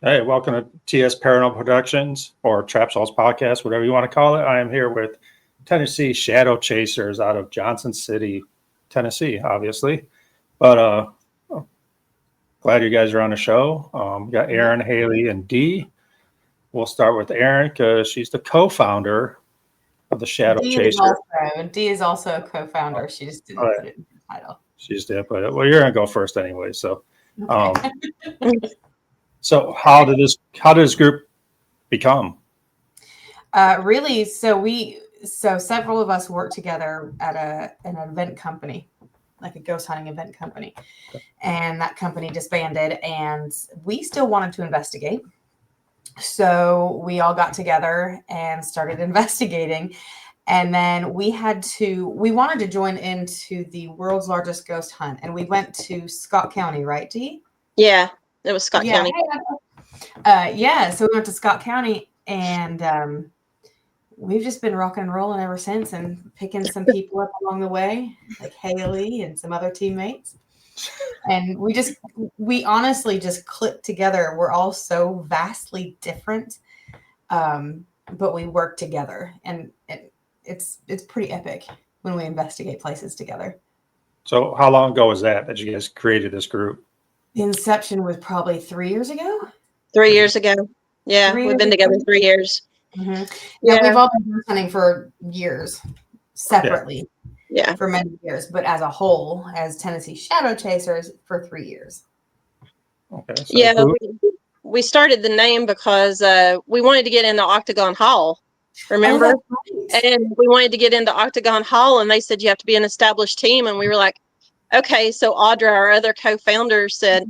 Hey, welcome to TS Paranormal Productions or Trap Souls Podcast, whatever you want to call it. I am here with Tennessee Shadow Chasers out of Johnson City, Tennessee, obviously. But glad you guys are on the show. We got Aaron, Haley, and Dee. We'll start with Aaron because she's the co-founder of the Shadow Chasers. Dee is also a co-founder. She just didn't put it in the title. She just didn't put it. Well, you're gonna go first anyway. So, Okay. so how did this group become? Really, so several of us worked together at an event company, like a ghost hunting event company, and that company disbanded, and we still wanted to investigate. So we all got together and started investigating. And then we wanted to join into the world's largest ghost hunt. And we went to Scott County, right, Dee? Yeah, it was Scott County. So we went to Scott County, and we've just been rocking and rolling ever since, and picking some people up along the way, like Haley and some other teammates. And we honestly just clicked together. We're all so vastly different, but we work together, and it's pretty epic when we investigate places together. So how long ago was that you guys created this group? The inception was probably 3 years ago. 3 years ago. Yeah, we've been together 3 years. Mm-hmm. Yeah, we've all been hunting for years separately. Yeah. For many years, but as a whole, as Tennessee Shadow Chasers, for 3 years. Okay. So we started the name because we wanted to get into Octagon Hall. Remember? Oh, right. And we wanted to get into Octagon Hall, and they said you have to be an established team. And we were like, okay. So Audra, our other co-founder, said,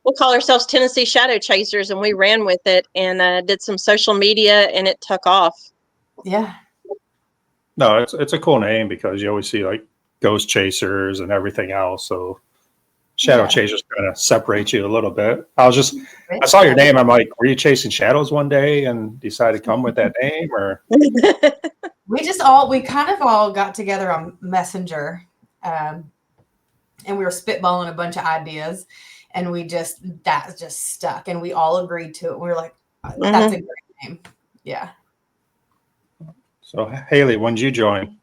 we'll call ourselves Tennessee Shadow Chasers. And we ran with it and did some social media, and it took off. Yeah. No, it's a cool name because you always see like ghost chasers and everything else. So Shadow Chasers kind of separate you a little bit. I saw your name. I'm like, were you chasing shadows one day and decided to come with that name, or? We kind of all got together on Messenger, and we were spitballing a bunch of ideas, and that just stuck, and we all agreed to it. We were like, that's a great name. Yeah. So Haley, when did you join?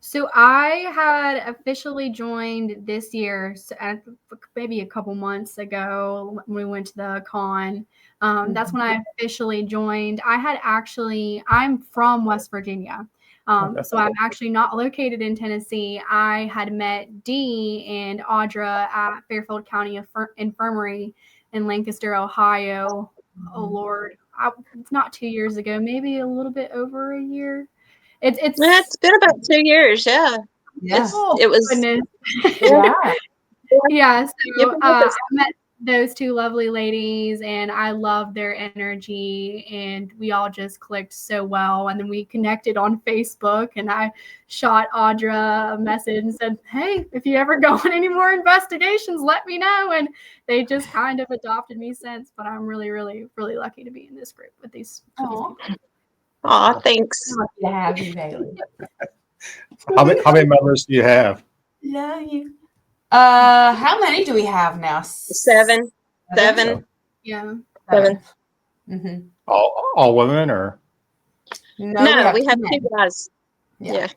So I had officially joined this year, so maybe a couple months ago when we went to the con. That's when I officially joined. I'm from West Virginia. So I'm actually not located in Tennessee. I had met Dee and Audra at Fairfield County Infirmary in Lancaster, Ohio. Oh, Lord. It's not 2 years ago, maybe a little bit over a year. It's been about 2 years. Yeah. It was. Goodness. Yeah. So I met those two lovely ladies, and I loved their energy, and we all just clicked so well. And then we connected on Facebook, and I shot Audra a message and said, hey, if you ever go on any more investigations, let me know. And they just kind of adopted me since, but I'm really, really, really lucky to be in this group with these people. Aw, thanks. Lucky to have you, Haley. How many members do you have? Love you. How many do we have now? 7. Yeah. 7. Mm-hmm. All women, or? No, we have 2 guys. Yeah.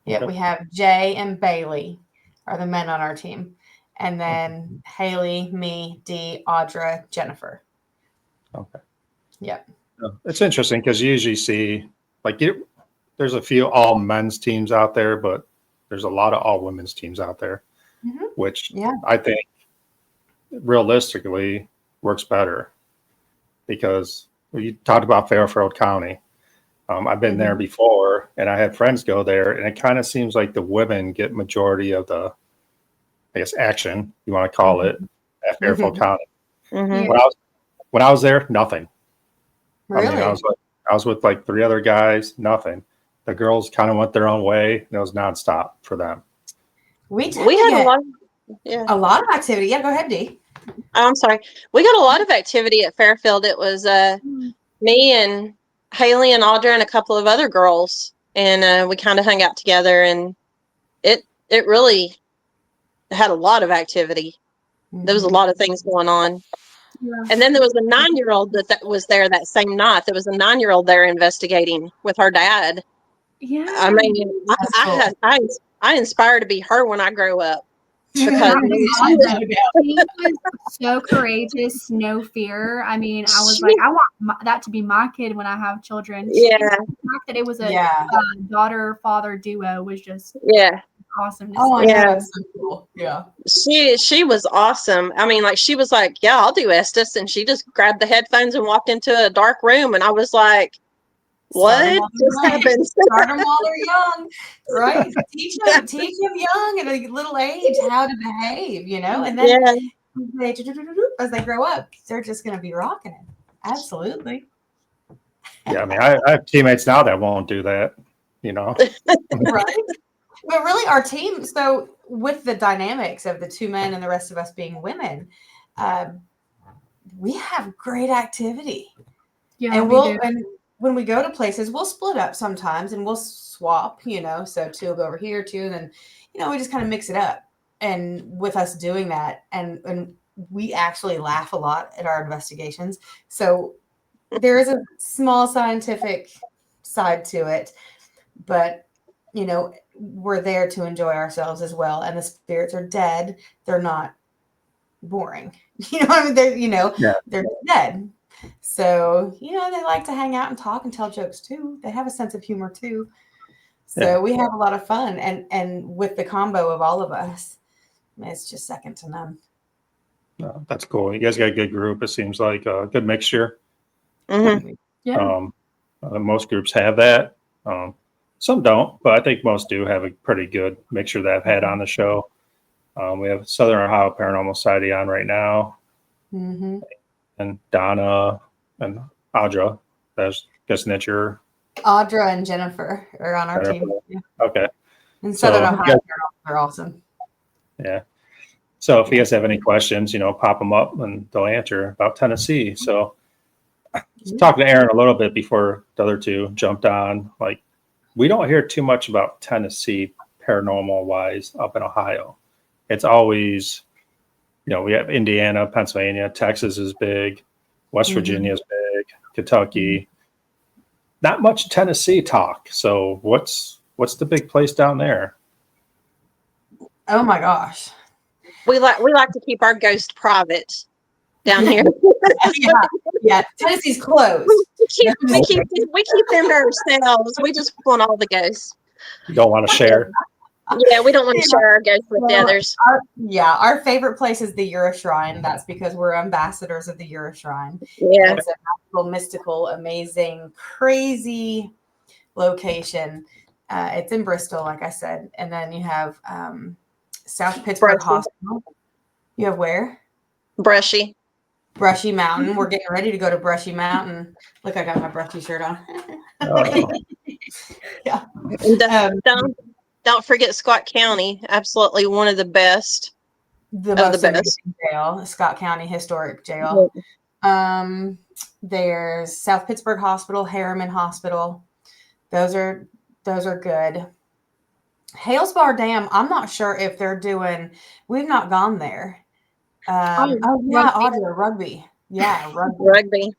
Yeah, we have Jay and Bailey are the men on our team. And then Haley, me, Dee, Audra, Jennifer. Okay. Yep. It's interesting because you usually see there's a few all men's teams out there, but there's a lot of all women's teams out there, which I think realistically works better because you talked about Fairfield County. I've been there before, and I had friends go there, and it kind of seems like the women get majority of the, I guess, action, you want to call it, at Fairfield County. When I was there, nothing. Really? I mean, I was with like 3 other guys, nothing. The girls kind of went their own way, and it was nonstop for them. We had a lot of activity. Yeah, go ahead, Dee. I'm sorry. We got a lot of activity at Fairfield. It was me and Haley and Audra and a couple of other girls, and we kind of hung out together, and it really had a lot of activity. There was a lot of things going on. Yeah. And then there was a 9-year-old that was there that same night. There was a 9-year-old there investigating with her dad. Yeah. I mean, That's cool. I inspire to be her when I grow up. Yeah, Because No doubt. she was so courageous, no fear. I mean, I was like, I want that to be my kid when I have children. Yeah. The fact that it was a Yeah. daughter-father duo was just Yeah. awesome to Oh, I see. know. Yeah. That's so cool. Yeah. She was awesome. I mean, like she was like, yeah, I'll do Estes. And she just grabbed the headphones and walked into a dark room. And I was like, Start 'em what while just they're young. happened? Start them while they're young, right? Teach them young at a little age how to behave, and then Yeah. as they grow up, they're just going to be rocking it. Absolutely. Yeah, I mean, I have teammates now that won't do that. Right. But really, our team, so with the dynamics of the two men and the rest of us being women, we have great activity. Yeah, And we do. and when we go to places, we'll split up sometimes and we'll swap, so two will go over here, two, and then, we just kind of mix it up. And with us doing that, and we actually laugh a lot at our investigations. So there is a small scientific side to it, but we're there to enjoy ourselves as well. And the spirits are dead. They're not boring. I mean, they're dead. So, they like to hang out and talk and tell jokes too. They have a sense of humor too. So we have a lot of fun. And with the combo of all of us, it's just second to none. That's cool. You guys got a good group. It seems like a good mixture. Mm-hmm. Yeah. Most groups have that. Some don't, but I think most do have a pretty good mixture that I've had on the show. We have Southern Ohio Paranormal Society on right now. Mm-hmm. And Donna and Audra. Guessing that you're Audra and Jennifer are on our Jennifer. team. Yeah. Okay. And Southern Ohio are awesome. Yeah. So if you guys have any questions, pop them up and they'll answer about Tennessee. So talking to Aaron a little bit before the other two jumped on, like we don't hear too much about Tennessee paranormal wise up in Ohio. It's always, we have Indiana, Pennsylvania, Texas is big, West Virginia is big, Kentucky. Not much Tennessee talk. So what's the big place down there? Oh my gosh. We like to keep our ghost private down here. Yeah. Tennessee's closed. We keep them to ourselves. We just want all the ghosts. You don't want to share? Yeah, we don't want to share our ghosts with the others. Our favorite place is the Euro Shrine. That's because we're ambassadors of the Euro Shrine. Yeah. It's a magical, mystical, amazing, crazy location. It's in Bristol, like I said. And then you have South Pittsburgh Hospital. You have where? Brushy Mountain. We're getting ready to go to Brushy Mountain. Look, I got my Brushy shirt on. Yeah. And don't forget Scott County. Absolutely one of the best. The most amazing jail, Scott County Historic Jail. There's South Pittsburgh Hospital, Harriman Hospital. Those are good. Halesbar Dam, I'm not sure if they're doing. We've not gone there. Audra, rugby. Yeah, Rugby.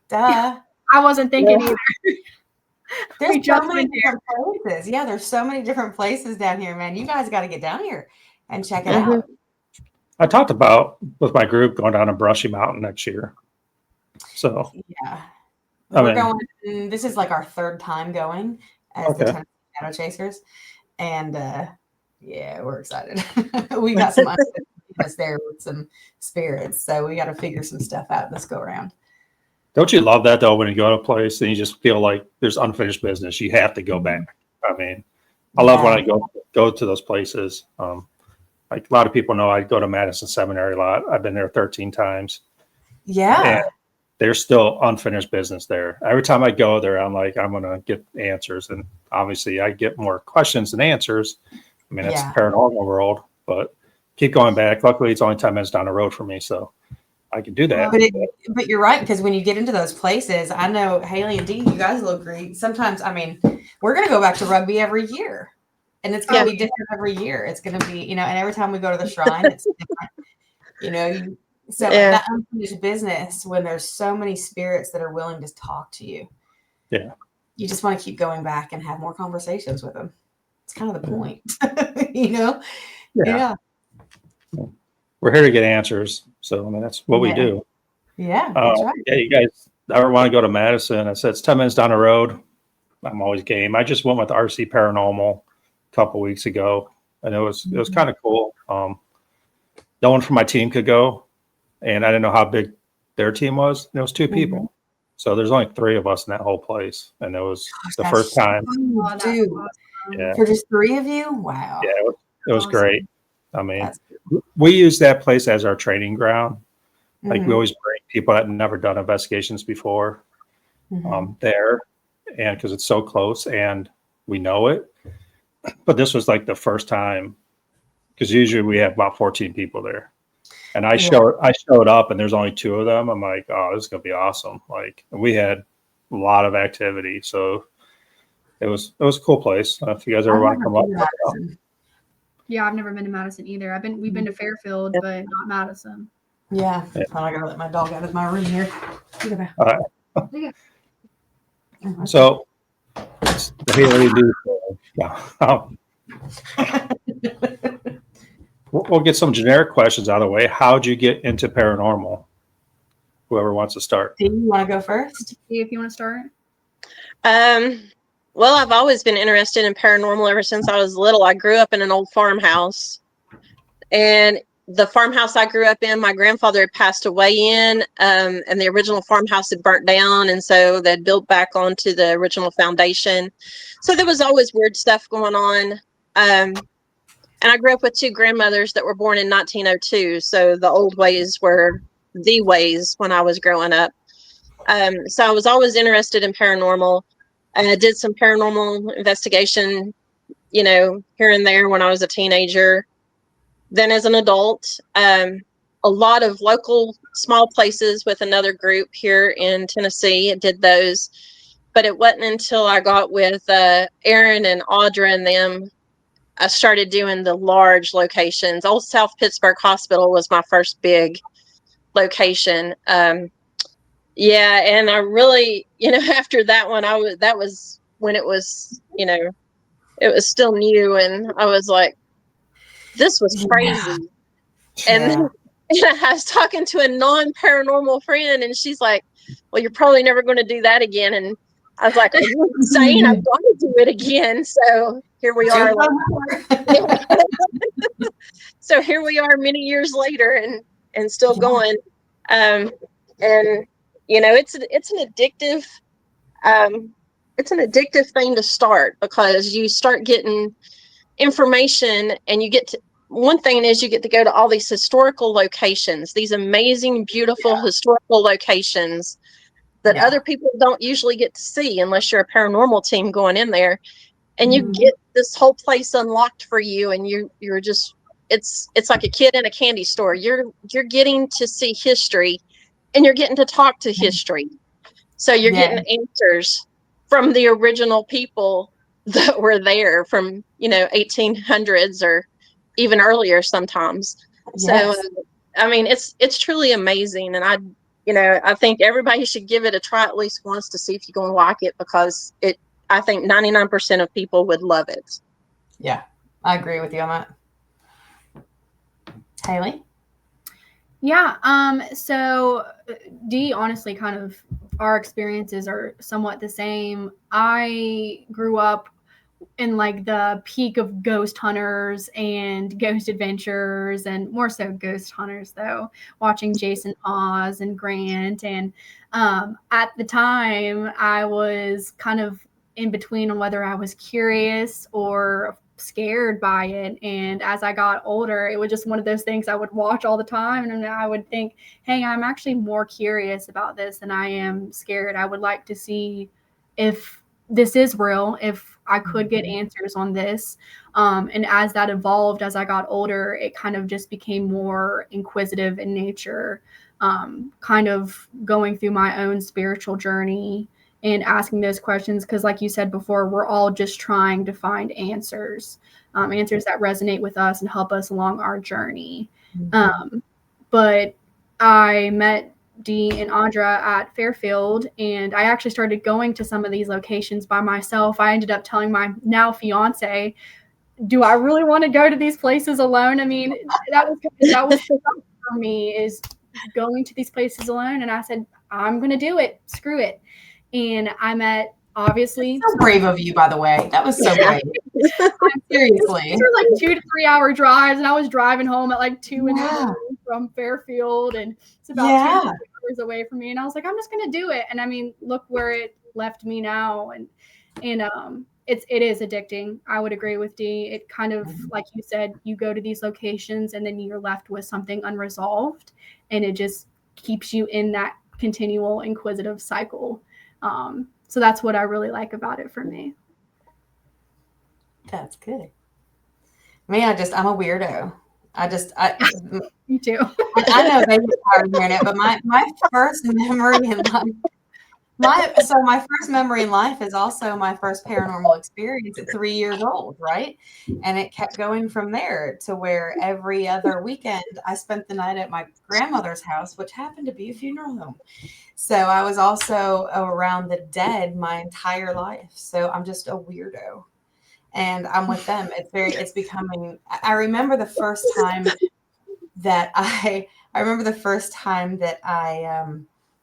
Duh. I wasn't thinking either. There's so many different places. Yeah, there's so many different places down here, man. You guys got to get down here and check it out. I talked about with my group going down to Brushy Mountain next year. So yeah, we're going. This is like our third time going as the Tennessee Shadow Chasers, and we're excited. We got some us there with some spirits, so we got to figure some stuff out this go around. Don't you love that though, when you go to a place and you just feel like there's unfinished business, you have to go back. I mean, I love when I go to those places. Like a lot of people know I go to Madison Seminary a lot. I've been there 13 times. Yeah. And there's still unfinished business there. Every time I go there, I'm like, I'm going to get answers. And obviously I get more questions than answers. I mean, it's the paranormal world, but keep going back. Luckily, it's only 10 minutes down the road for me, so I can do that. But you're right, because when you get into those places, I know Haley and Dean, you guys will agree. Sometimes, I mean, we're going to go back to rugby every year. And it's going to be different every year. It's going to be, and every time we go to the shrine, it's different. So Yeah. that unfinished business, when there's so many spirits that are willing to talk to you, Yeah. you just want to keep going back and have more conversations with them. It's kind of the Yeah. point, you know? Yeah. We're here to get answers. So, I mean, that's what we Yeah. do. Yeah, that's right. Yeah, you guys ever want to go to Madison? I said it's 10 minutes down the road. I'm always game. I just went with RC Paranormal a couple weeks ago, and it was kind of cool. No one from my team could go, and I didn't know how big their team was. And it was 2 people, so there's only 3 of us in that whole place, and it was the first time. Oh, that's Dude, awesome. Yeah, for just 3 of you? Wow. yeah, it was Awesome. great. I mean, That's we use that place as our training ground. Like we Mhm. always bring people that never done investigations before there, and because it's so close and we know it. But this was like the first time, because usually we have about 14 people there, and I showed up and there's only 2 of them. I'm like, oh, this is gonna be awesome. Like we had a lot of activity, so it was a cool place. If you guys ever want to come up, Yeah, I've never been to Madison either. We've been to Fairfield, but not Madison. Yeah. Oh, I gotta let my dog out of my room here. so it's the Haley do. We'll get some generic questions out of the way. How'd you get into paranormal? Whoever wants to start. Do you want to go first? See if you want to start. Well, I've always been interested in paranormal ever since I was little. I grew up in an old farmhouse, and the farmhouse I grew up in, my grandfather had passed away in, and the original farmhouse had burnt down, and so they'd built back onto the original foundation. So there was always weird stuff going on. And I grew up with 2 grandmothers that were born in 1902, so the old ways were the ways when I was growing up. So I was always interested in paranormal. I did some paranormal investigation, here and there when I was a teenager. Then as an adult, a lot of local small places with another group here in Tennessee did those. But it wasn't until I got with Aaron and Audra and them, I started doing the large locations. Old South Pittsburgh Hospital was my first big location. Yeah, and I really, after that one, that was when it was, it was still new, and I was like, this was crazy. And then I was talking to a non-paranormal friend, and she's like, well, you're probably never going to do that again. And I was like, are you insane? I'm going to do it again. So here we are. So here we are many years later and still going. And it's an addictive thing to start, because you start getting information, and one thing is you get to go to all these historical locations, these amazing, beautiful historical locations that other people don't usually get to see unless you're a paranormal team going in there. And you get this whole place unlocked for you, and you're just, it's like a kid in a candy store. You're getting to see history, and you're getting to talk to history. So you're getting answers from the original people that were there from 1800s or even earlier sometimes. So I mean, it's truly amazing, and I think everybody should give it a try at least once to see if you're going to like it, because I think 99% of people would love it. Yeah, I agree with you on that. Haley? Yeah, so Dee, honestly, kind of our experiences are somewhat the same. I grew up in like the peak of ghost hunters and ghost adventures, and more so ghost hunters though, watching Jason Hawes and Grant. And at the time I was kind of in between on whether I was curious or scared by it. And as I got older, it was just one of those things I would watch all the time, and I would think, hey, I'm actually more curious about this than I am scared. I would like to see if this is real, if I could get answers on this. And as that evolved, as I got older, it kind of just became more inquisitive in nature, kind of going through my own spiritual journey and asking those questions. Because like you said before, we're all just trying to find answers, answers that resonate with us and help us along our journey. But I met Dee and Audra at Fairfield, and I actually started going to some of these locations by myself. I ended up telling my now fiance, do I really want to go to these places alone? I mean, that was for me, is going to these places alone. And I said, I'm going to do it. Screw it. And I met, obviously, So brave of you, by the way. That was so brave. Seriously. These are like 2 to 3 hour drives, and I was driving home at like 2 in the Yeah. morning from Fairfield, and it's about 2 Yeah. hours away from me. And I was like, I'm just gonna do it. And I mean, look where it left me now. And it is addicting. I would agree with Dee. It kind of, like you said, you go to these locations and then you're left with something unresolved, and it just keeps you in that continual inquisitive cycle. So that's what I really like about it for me. That's good. Me, I'm a weirdo. Me too. I know they get tired of hearing it, but my first memory in life, my first memory in life is also my first paranormal experience at 3 years old, right? And it kept going from there to where every other weekend I spent the night at my grandmother's house, which happened to be a funeral home. So I was also around the dead my entire life. So I'm just a weirdo. And I'm with them. It's becoming, I remember the first time that I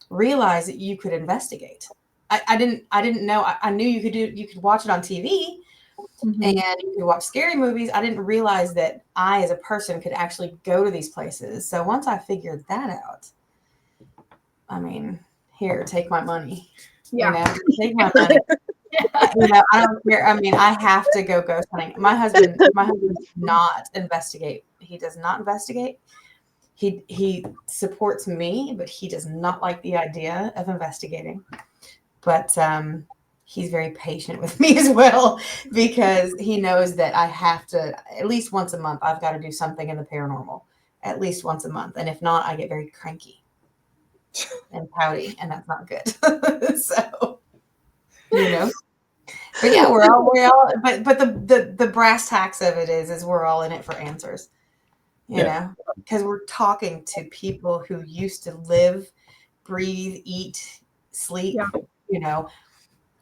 realized that you could investigate. I didn't know. I knew you could watch it on TV and you could watch scary movies. I didn't realize that I, as a person, could actually go to these places. So once I figured that out, I mean, here, take my money. Yeah. Take my money. I don't care. I mean, I have to go ghost hunting. My husband does not investigate. He does not investigate. He supports me, but he does not like the idea of investigating. But he's very patient with me as well, because he knows that I have to, at least once a month, I've got to do something in the paranormal, at least once a month. And if not, I get very cranky and pouty, and that's not good. So, but yeah, we're all, but the brass tacks of it is we're all in it for answers, because we're talking to people who used to live, breathe, eat, sleep,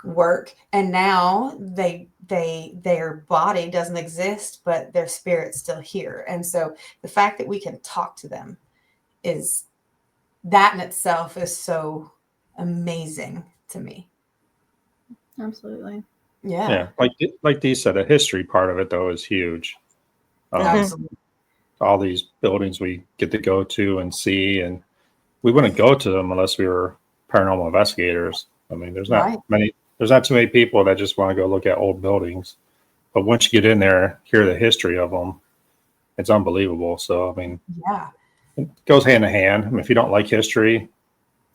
work, and now their body doesn't exist, but their spirit's still here. And so the fact that we can talk to them is, that in itself is so amazing to me. Absolutely. Yeah. Like Dee said, the history part of it though is huge. Absolutely. All these buildings we get to go to and see, and we wouldn't go to them unless we were paranormal investigators. I mean, there's not too many people that just want to go look at old buildings. But once you get in there, hear the history of them, it's unbelievable. So, I mean, it goes hand in hand. I mean, if you don't like history,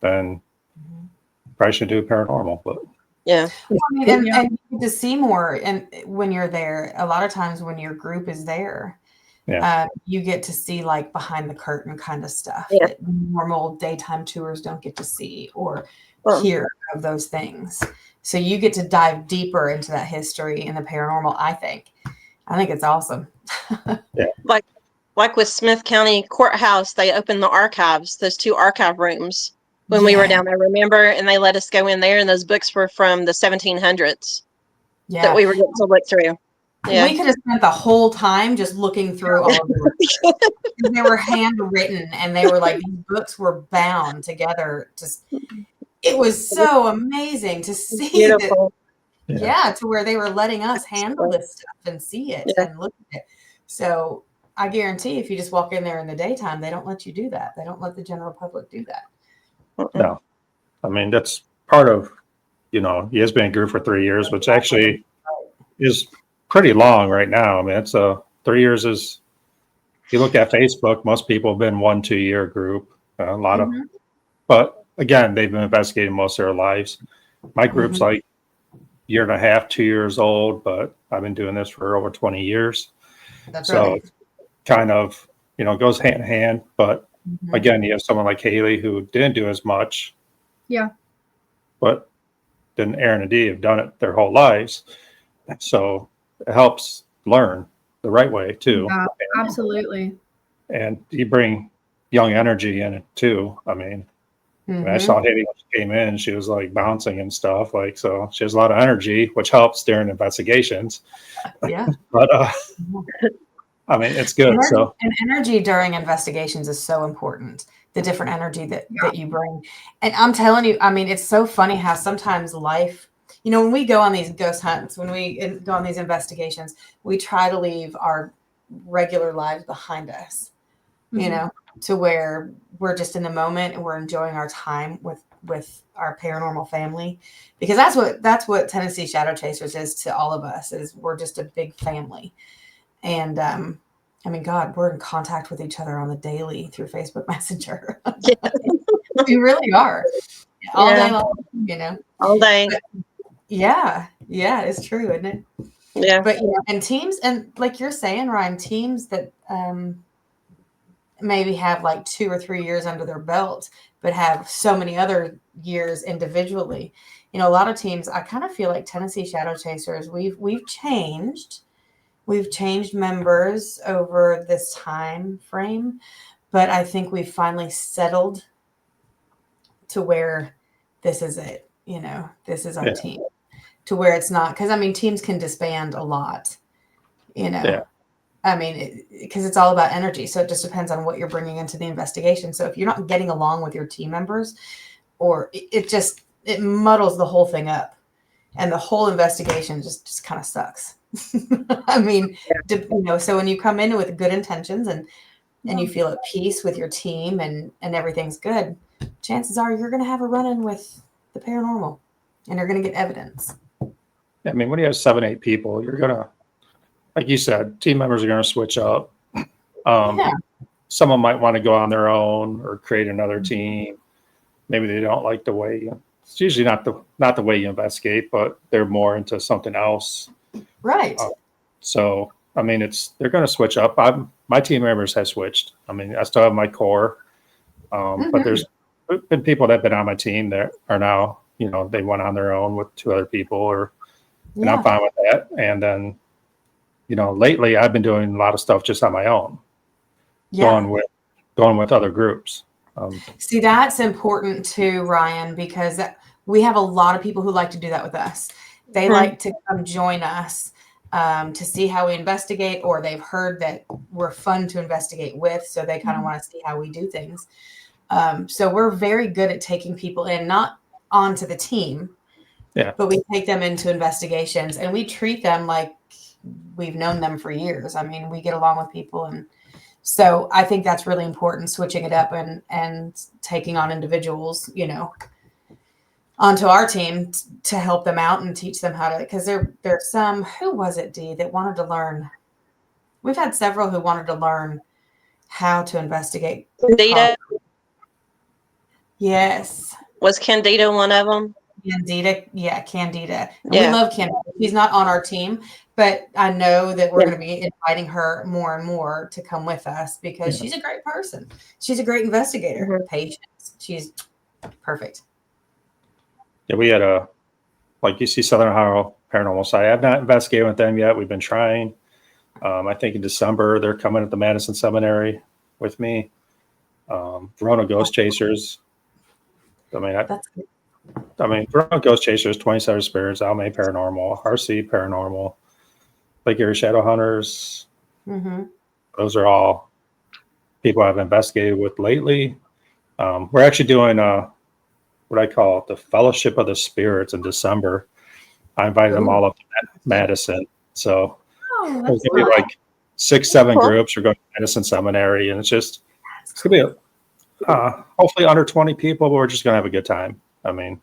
then you probably should do paranormal. But well, I mean, and you get to see more, and when you're there, a lot of times when your group is there, you get to see like behind the curtain kind of stuff that normal daytime tours don't get to see or hear of those things. So you get to dive deeper into that history and the paranormal. I think it's awesome. Like with Smith County Courthouse, they opened the archives, those 2 archive rooms when we were down there, remember? And they let us go in there, and those books were from the 1700s that we were getting to look through. Yeah. We could have spent the whole time just looking through all of them. They were handwritten, and they were like, these books were bound together. It was so amazing to see that. Yeah, to where they were letting us handle this stuff and see it and look at it. So I guarantee if you just walk in there in the daytime, they don't let you do that. They don't let the general public do that. no, I mean, that's part of, he has been a group for 3 years, which actually is pretty long right now. I mean, it's 3 years is, if you look at Facebook, most people have been 1-2 year group, a lot of, but again, they've been investigating most of their lives. My group's like 1.5 years, 2 years old, but I've been doing this for over 20 years. That's so right. It's kind of, goes hand in hand, but again, you have someone like Haley who didn't do as much. Yeah. But then Aaron and Dee have done it their whole lives. So it helps learn the right way too. Yeah, absolutely. And you bring young energy in it too. I mean, when I Mhm. saw Haley when she came in, she was like bouncing and stuff. Like, so she has a lot of energy, which helps during investigations. Yeah. But I mean, it's good. Energy, So and energy during investigations is so important. The different energy that you bring. And I'm telling you, I mean, it's so funny how sometimes life, when we go on these ghost hunts, when we go on these investigations, we try to leave our regular lives behind us, to where we're just in the moment and we're enjoying our time with our paranormal family, because that's what Tennessee Shadow Chasers is to all of us. Is we're just a big family. And I mean, God, we're in contact with each other on the daily through Facebook Messenger. We really are, all day long, all day. But yeah, it's true, isn't it? Yeah. But and teams, and like you're saying, Ryan, teams that maybe have like 2 or 3 years under their belt, but have so many other years individually. A lot of teams, I kind of feel like Tennessee Shadow Chasers, we've changed. We've changed members over this time frame, but I think we've finally settled to where this is it. This is our team, to where it's not, because I mean, teams can disband a lot, Yeah. I mean, because it's all about energy. So it just depends on what you're bringing into the investigation. So if you're not getting along with your team members, or it muddles the whole thing up, and the whole investigation just kind of sucks. I mean, so when you come in with good intentions and you feel at peace with your team and everything's good, chances are you're going to have a run-in with the paranormal and you're going to get evidence. I mean, when you have 7, 8 people, you're gonna, like you said, team members are gonna switch up. Someone might want to go on their own or create another team. Maybe they don't like the way. It's usually not the way you investigate, but they're more into something else. Right. So I mean, they're going to switch up. My team members have switched. I mean, I still have my core, but there's been people that have been on my team that are now, they went on their own with 2 other people, and I'm fine with that. And then, lately I've been doing a lot of stuff just on my own, going with other groups. See, that's important too, Ryan, because we have a lot of people who like to do that with us. They like to come join us to see how we investigate, or they've heard that we're fun to investigate with, so they kind of want to see how we do things. So we're very good at taking people in, not onto the team, but we take them into investigations and we treat them like we've known them for years. I mean, we get along with people, and so I think that's really important, switching it up and taking on individuals, onto our team to help them out and teach them how to, because there's some, who was it, Dee, that wanted to learn? We've had several who wanted to learn how to investigate. Candida. Yes. Was Candida one of them? Candida. Yeah, Candida. And we love Candida. She's not on our team, but I know that we're going to be inviting her more and more to come with us, because she's a great person. She's a great investigator. Patience. She's perfect. Yeah, we had like you see Southern Ohio Paranormal Society. I've not investigated with them yet. We've been trying. I think in December they're coming at the Madison Seminary with me. Verona Ghost Chasers. Verona Ghost Chasers, 27 Spirits, Almay Paranormal, RC Paranormal, Lake Erie Shadow Hunters. Those are all people I've investigated with lately. We're actually doing what I call the Fellowship of the Spirits in December. I invited them all up to Madison. So there's going to be like 6, 7 groups. We're going to Madison Seminary, and it's going to be hopefully under 20 people, but we're just going to have a good time. I mean,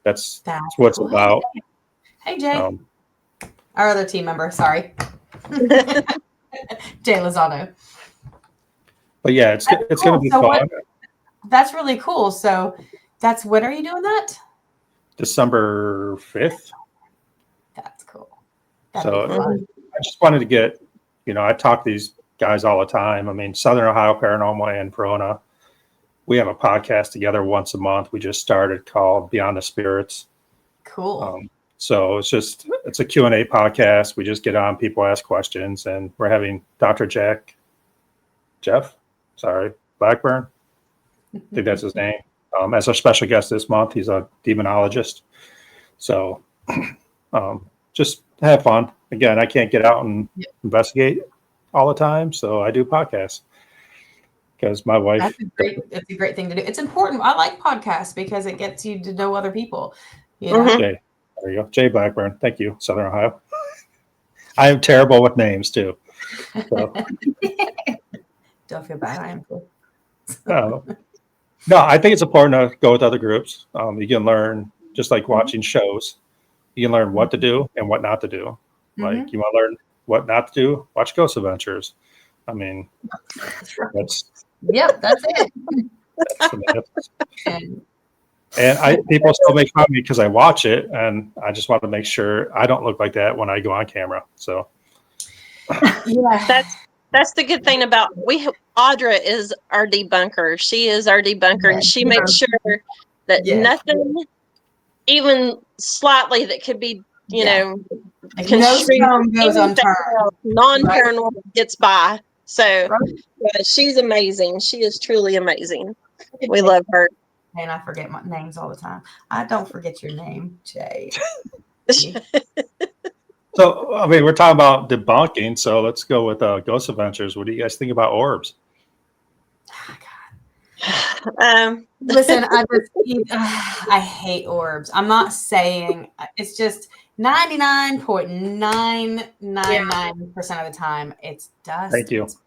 that's what it's about. Hey, Jay. Our other team member, sorry. Jay Lozano. But yeah, it's going to be fun. That's really cool. So when are you doing that? December 5th. That's cool. I just wanted to get, I talk to these guys all the time. I mean, Southern Ohio Paranormal and Verona, we have a podcast together once a month. We just started called Beyond the Spirits. Cool. So it's a Q&A podcast. We just get on, people ask questions, and we're having Dr. Jeff Blackburn. I think that's his name. As our special guest this month, he's a demonologist. So just have fun. Again, I can't get out and investigate all the time, so I do podcasts because my wife. It's a great thing to do. It's important. I like podcasts because it gets you to know other people. You Mm-hmm. know? Jay, there you go. Jay Blackburn. Thank you, Southern Ohio. I am terrible with names too. So. Don't feel bad. I am cool. No, I think it's important to go with other groups. You can learn, just like watching shows, you can learn what to do and what not to do. Like you want to learn what not to do, watch Ghost Adventures. I mean, that's it. And people still make fun of me because I watch it, and I just want to make sure I don't look like that when I go on camera. So, yeah, that's the good thing about Audra is our debunker. She is our debunker, and she makes sure that nothing, even slightly, that could be, you know, no stone goes unturned. Non-paranormal gets by. So she's amazing. She is truly amazing. We love her. And I forget my names all the time. I don't forget your name, Jay. So, I mean, we're talking about debunking, so let's go with Ghost Adventures. What do you guys think about orbs? Listen, I hate orbs. I'm not saying, it's just 99.999% of the time it's dust. Thank you. It's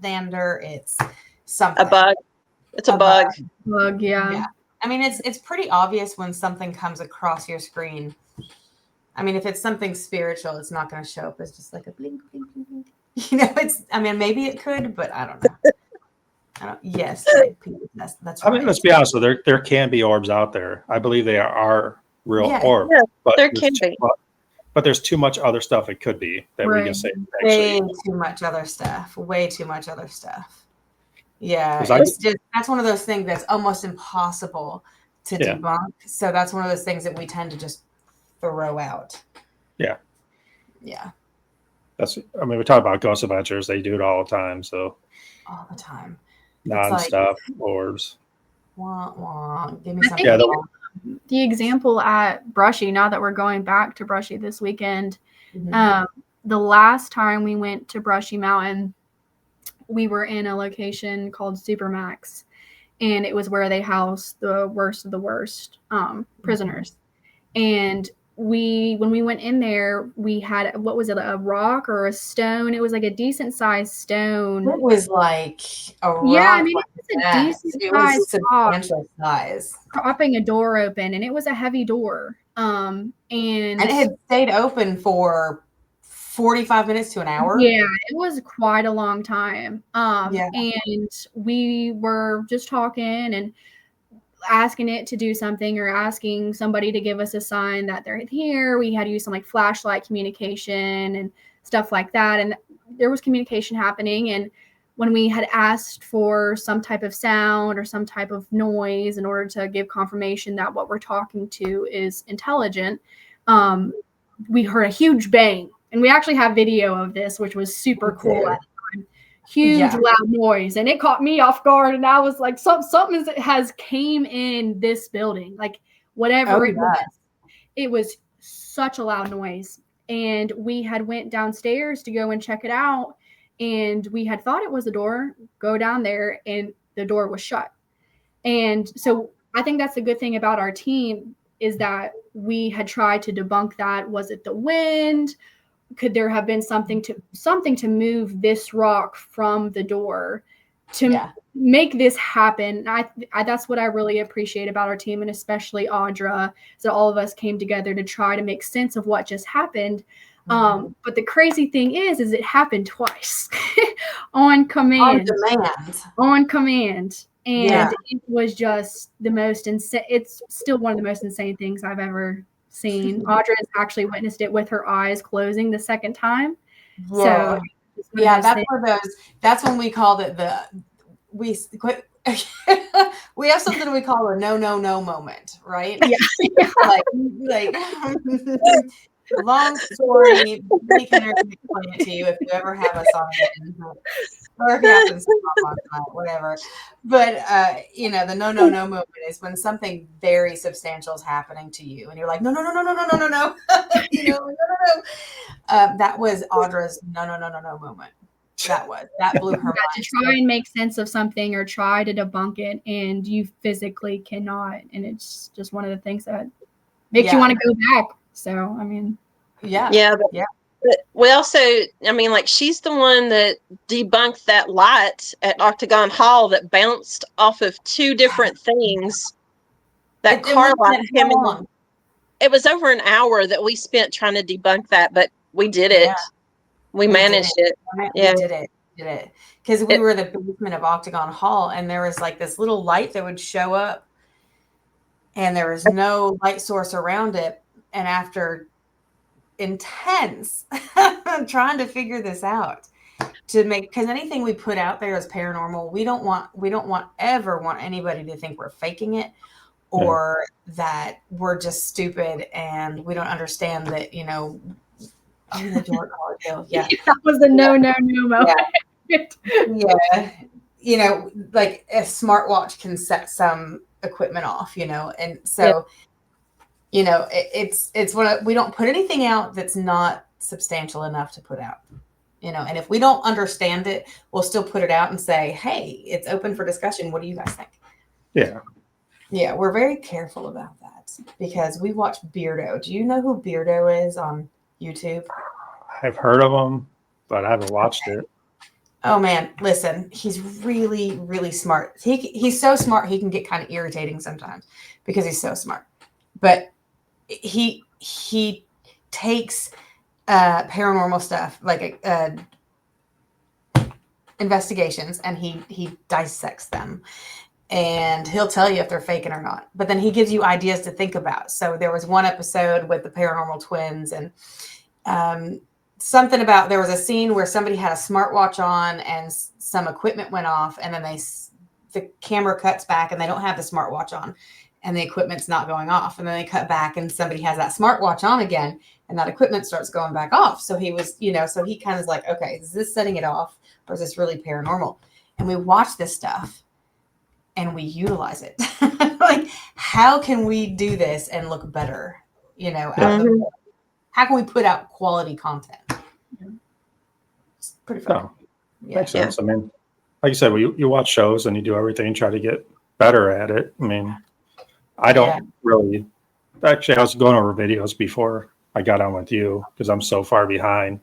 dander. It's something. A bug. It's a bug. Bug, yeah. I mean, it's pretty obvious when something comes across your screen. I mean, if it's something spiritual, it's not going to show up as just like a blink, blink, blink, blink. You know, maybe it could, but I don't know. Yes, that's right. I mean, let's be honest. There can be orbs out there. I believe they are real orbs. Yeah, but there can be. But there's too much other stuff it could be that we can say. Way too much other stuff. Way too much other stuff. Yeah, that's one of those things that's almost impossible to debunk. So that's one of those things that we tend to just throw out. Yeah. Yeah. I mean, we talk about Ghost Adventures. They do it all the time. So all the time. Non-stop orbs. Wah, wah. Give me something. The example at Brushy, now that we're going back to Brushy this weekend, the last time we went to Brushy Mountain, we were in a location called Supermax, and it was where they house the worst of the worst prisoners. And when we went in there, we had, what was it, a rock or a stone? It was like a decent sized stone. It was like a rock. Yeah, I mean, it was a decent substantial size. Propping a door open, and it was a heavy door. And it had stayed open for 45 minutes to an hour. Yeah, it was quite a long time. And we were just talking and asking it to do something, or asking somebody to give us a sign that they're here. We had to use some like flashlight communication and stuff like that. And there was communication happening. And when we had asked for some type of sound or some type of noise in order to give confirmation that what we're talking to is intelligent, we heard a huge bang. And we actually have video of this, which was super cool at the time. Huge loud noise, and it caught me off guard, and I was like, something has came in this building, like whatever it was. It was such a loud noise, and we had went downstairs to go and check it out, and we had thought it was a door. Go down there, and the door was shut. And so I think that's the good thing about our team, is that we had tried to debunk that. Was it the wind? Could there have been something to move this rock from the door to make this happen? That's what I really appreciate about our team, and especially Audra, is that all of us came together to try to make sense of what just happened. But the crazy thing is it happened twice on command. On command. And it was just the most insane. It's still one of the most insane things I've ever seen. Audra has actually witnessed it with her eyes closing the second time. Whoa. So that's when we called it we have something we call a no moment, right? Yeah. like long story. We can explain it to you if you ever have us on again, or if you happen to stop on tonight, whatever. But the no moment is when something very substantial is happening to you, and you're like, no, no, no, no, no, no, no, no, no, no, no, no. That was Audra's no moment. That blew her mind. To try and make sense of something or try to debunk it, and you physically cannot, and it's just one of the things that makes you want to go back. So I mean, but we also, I mean, like, she's the one that debunked that light at Octagon Hall that bounced off of two different things. That car light came in. It was over an hour that we spent trying to debunk that, but we did it. We managed it. We did it. Because we were in the basement of Octagon Hall, and there was like this little light that would show up, and there was no light source around it. And after intense trying to figure this out, because anything we put out there is paranormal, we don't ever want anybody to think we're faking it, or that we're just stupid and we don't understand that, the door. That was the no moment. Like a smartwatch can set some equipment off, and so it's we don't put anything out that's not substantial enough to put out, and if we don't understand it, we'll still put it out and say, hey, it's open for discussion. What do you guys think? Yeah, we're very careful about that because we watch Beardo. Do you know who Beardo is on YouTube? I've heard of him, but I haven't watched it. Oh man, listen, he's really, really smart. He's so smart he can get kind of irritating sometimes because he's so smart. But he takes paranormal stuff like investigations, and he dissects them. And he'll tell you if they're faking or not. But then he gives you ideas to think about. So there was one episode with the paranormal twins, and something about, there was a scene where somebody had a smartwatch on and some equipment went off, and then the camera cuts back and they don't have the smartwatch on and the equipment's not going off. And then they cut back and somebody has that smartwatch on again and that equipment starts going back off. So he was, so he kind of is like, okay, is this setting it off or is this really paranormal? And we watch this stuff and we utilize it. Like, how can we do this and look better? How can we put out quality content? It's pretty fun. Oh, makes sense. I mean, like you said, you watch shows and you do everything and try to get better at it. I mean, I don't really. Actually, I was going over videos before I got on with you because I'm so far behind.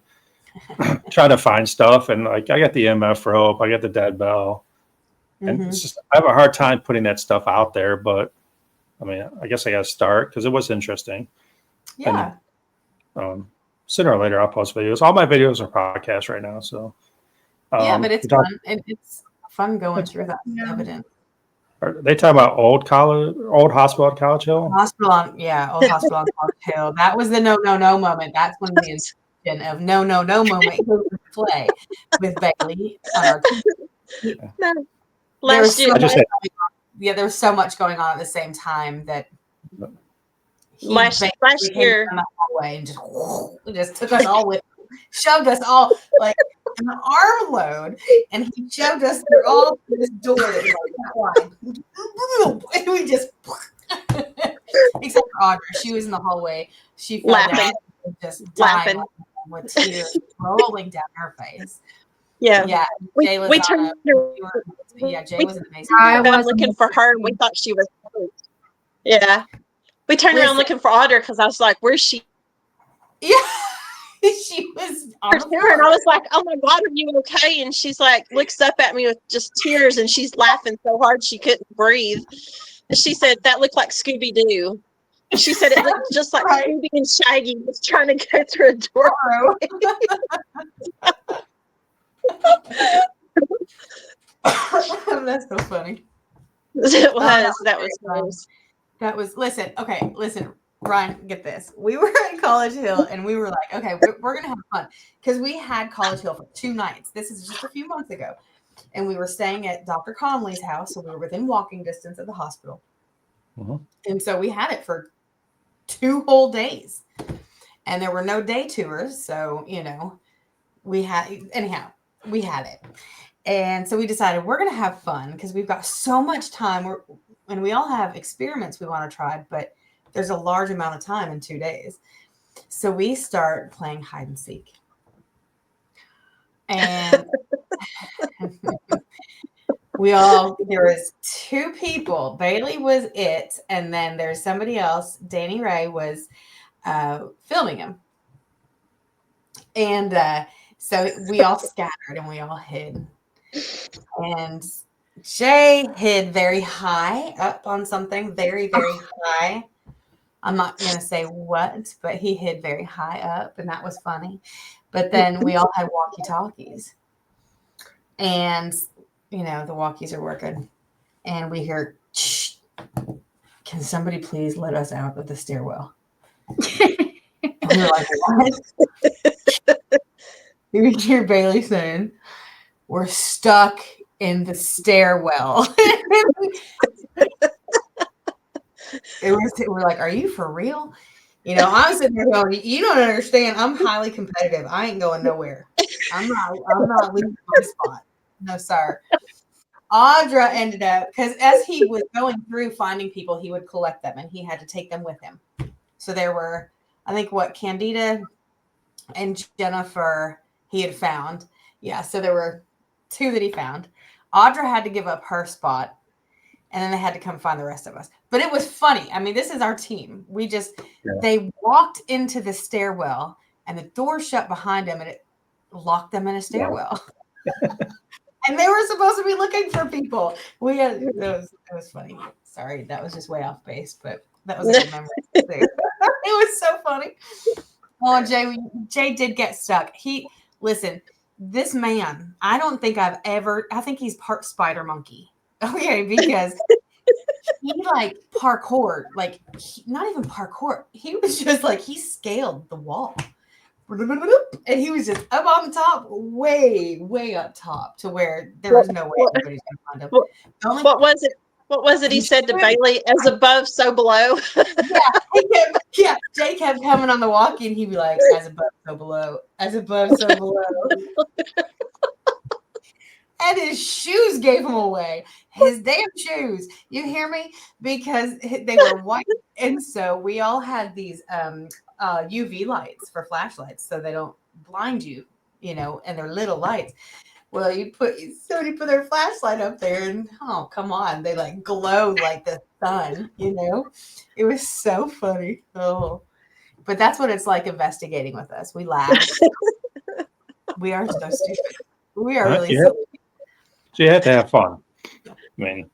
Trying to find stuff, and like I got the MF rope, I got the dead bell, and it's just, I have a hard time putting that stuff out there. But I mean, I guess I got to start because it was interesting. Yeah. And, sooner or later, I'll post videos. All my videos are podcasts right now, so but it's fun. It's fun going through that evidence. Are they talking about old hospital at College Hill? Old hospital on College Hill. That was the no moment. That's when the intention of no moment came into play with Bailey on our team. Last year, there was so much going on at the same time that last year from the hallway and just took us all with him, shoved us all like an armload, and he shoved us all through this door that was like, and we just except for Audra, she was in the hallway, she fell down and just laughing with tears rolling down her face. Jay was Jay was amazing. I was looking for her and we thought she was we turned around looking for Audra because I was like, where's she? Yeah. She was on the floor. And I was like, oh my God, are you okay? And she's like, looks up at me with just tears and she's laughing so hard she couldn't breathe. And she said, that looked like Scooby-Doo. She said it looked just like Scooby and Shaggy was trying to go through a door. That's so funny. It was. That was nice. That was, listen, Ryan, get this. We were at College Hill and we were like, okay, we're going to have fun because we had College Hill for 2 nights. This is just a few months ago. And we were staying at Dr. Conley's house. So we were within walking distance of the hospital. And so we had it for 2 whole days. and there were no day tours. So, we had it. And so we decided we're going to have fun because we've got so much time. And we all have experiments we want to try, but there's a large amount of time in 2 days. So we start playing hide and seek. And there was 2 people. Bailey was it. And then there's somebody else. Danny Ray was filming him. And so we all scattered and we all hid. And Jay hid very high up on something, very, very high. I'm not going to say what, but he hid very high up, and that was funny. But then we all had walkie-talkies. And, the walkies are working. And we hear, shh, can somebody please let us out of the stairwell? And we're like, what? We hear Bailey saying, we're stuck in the stairwell. We're like, are you for real? I'm sitting there going, you don't understand. I'm highly competitive. I ain't going nowhere. I'm not leaving my spot. No, sir. Audra ended up, because as he was going through finding people, he would collect them and he had to take them with him. So there were, I think, Candida and Jennifer he had found. Yeah, so there were 2 that he found. Audra had to give up her spot, and then they had to come find the rest of us. But it was funny. I mean, this is our team. They walked into the stairwell, and the door shut behind them, and it locked them in a stairwell. And they were supposed to be looking for people. It was funny. Sorry, that was just way off base, but that was a good memory. It was so funny. Oh, Jay did get stuck. Listen, this man, I think he's part spider monkey. Okay, because he parkour, not even parkour. He was just he scaled the wall. And he was just up on the top, way, way up top to where there was no way anybody's going to find him. What was it? What was it he said to Bailey? As above, so below. Yeah. Jay kept coming on the walkie, and he'd be like, as above, so below. As above, so below. And his shoes gave him away. His damn shoes. You hear me? Because they were white. And so we all had these UV lights for flashlights so they don't blind you, and they're little lights. Well, somebody put their flashlight up there, and oh, come on, they glow like the sun, It was so funny. Oh, but that's what it's like investigating with us. We laugh. We are so stupid. We are really silly. So you have to have fun. I mean,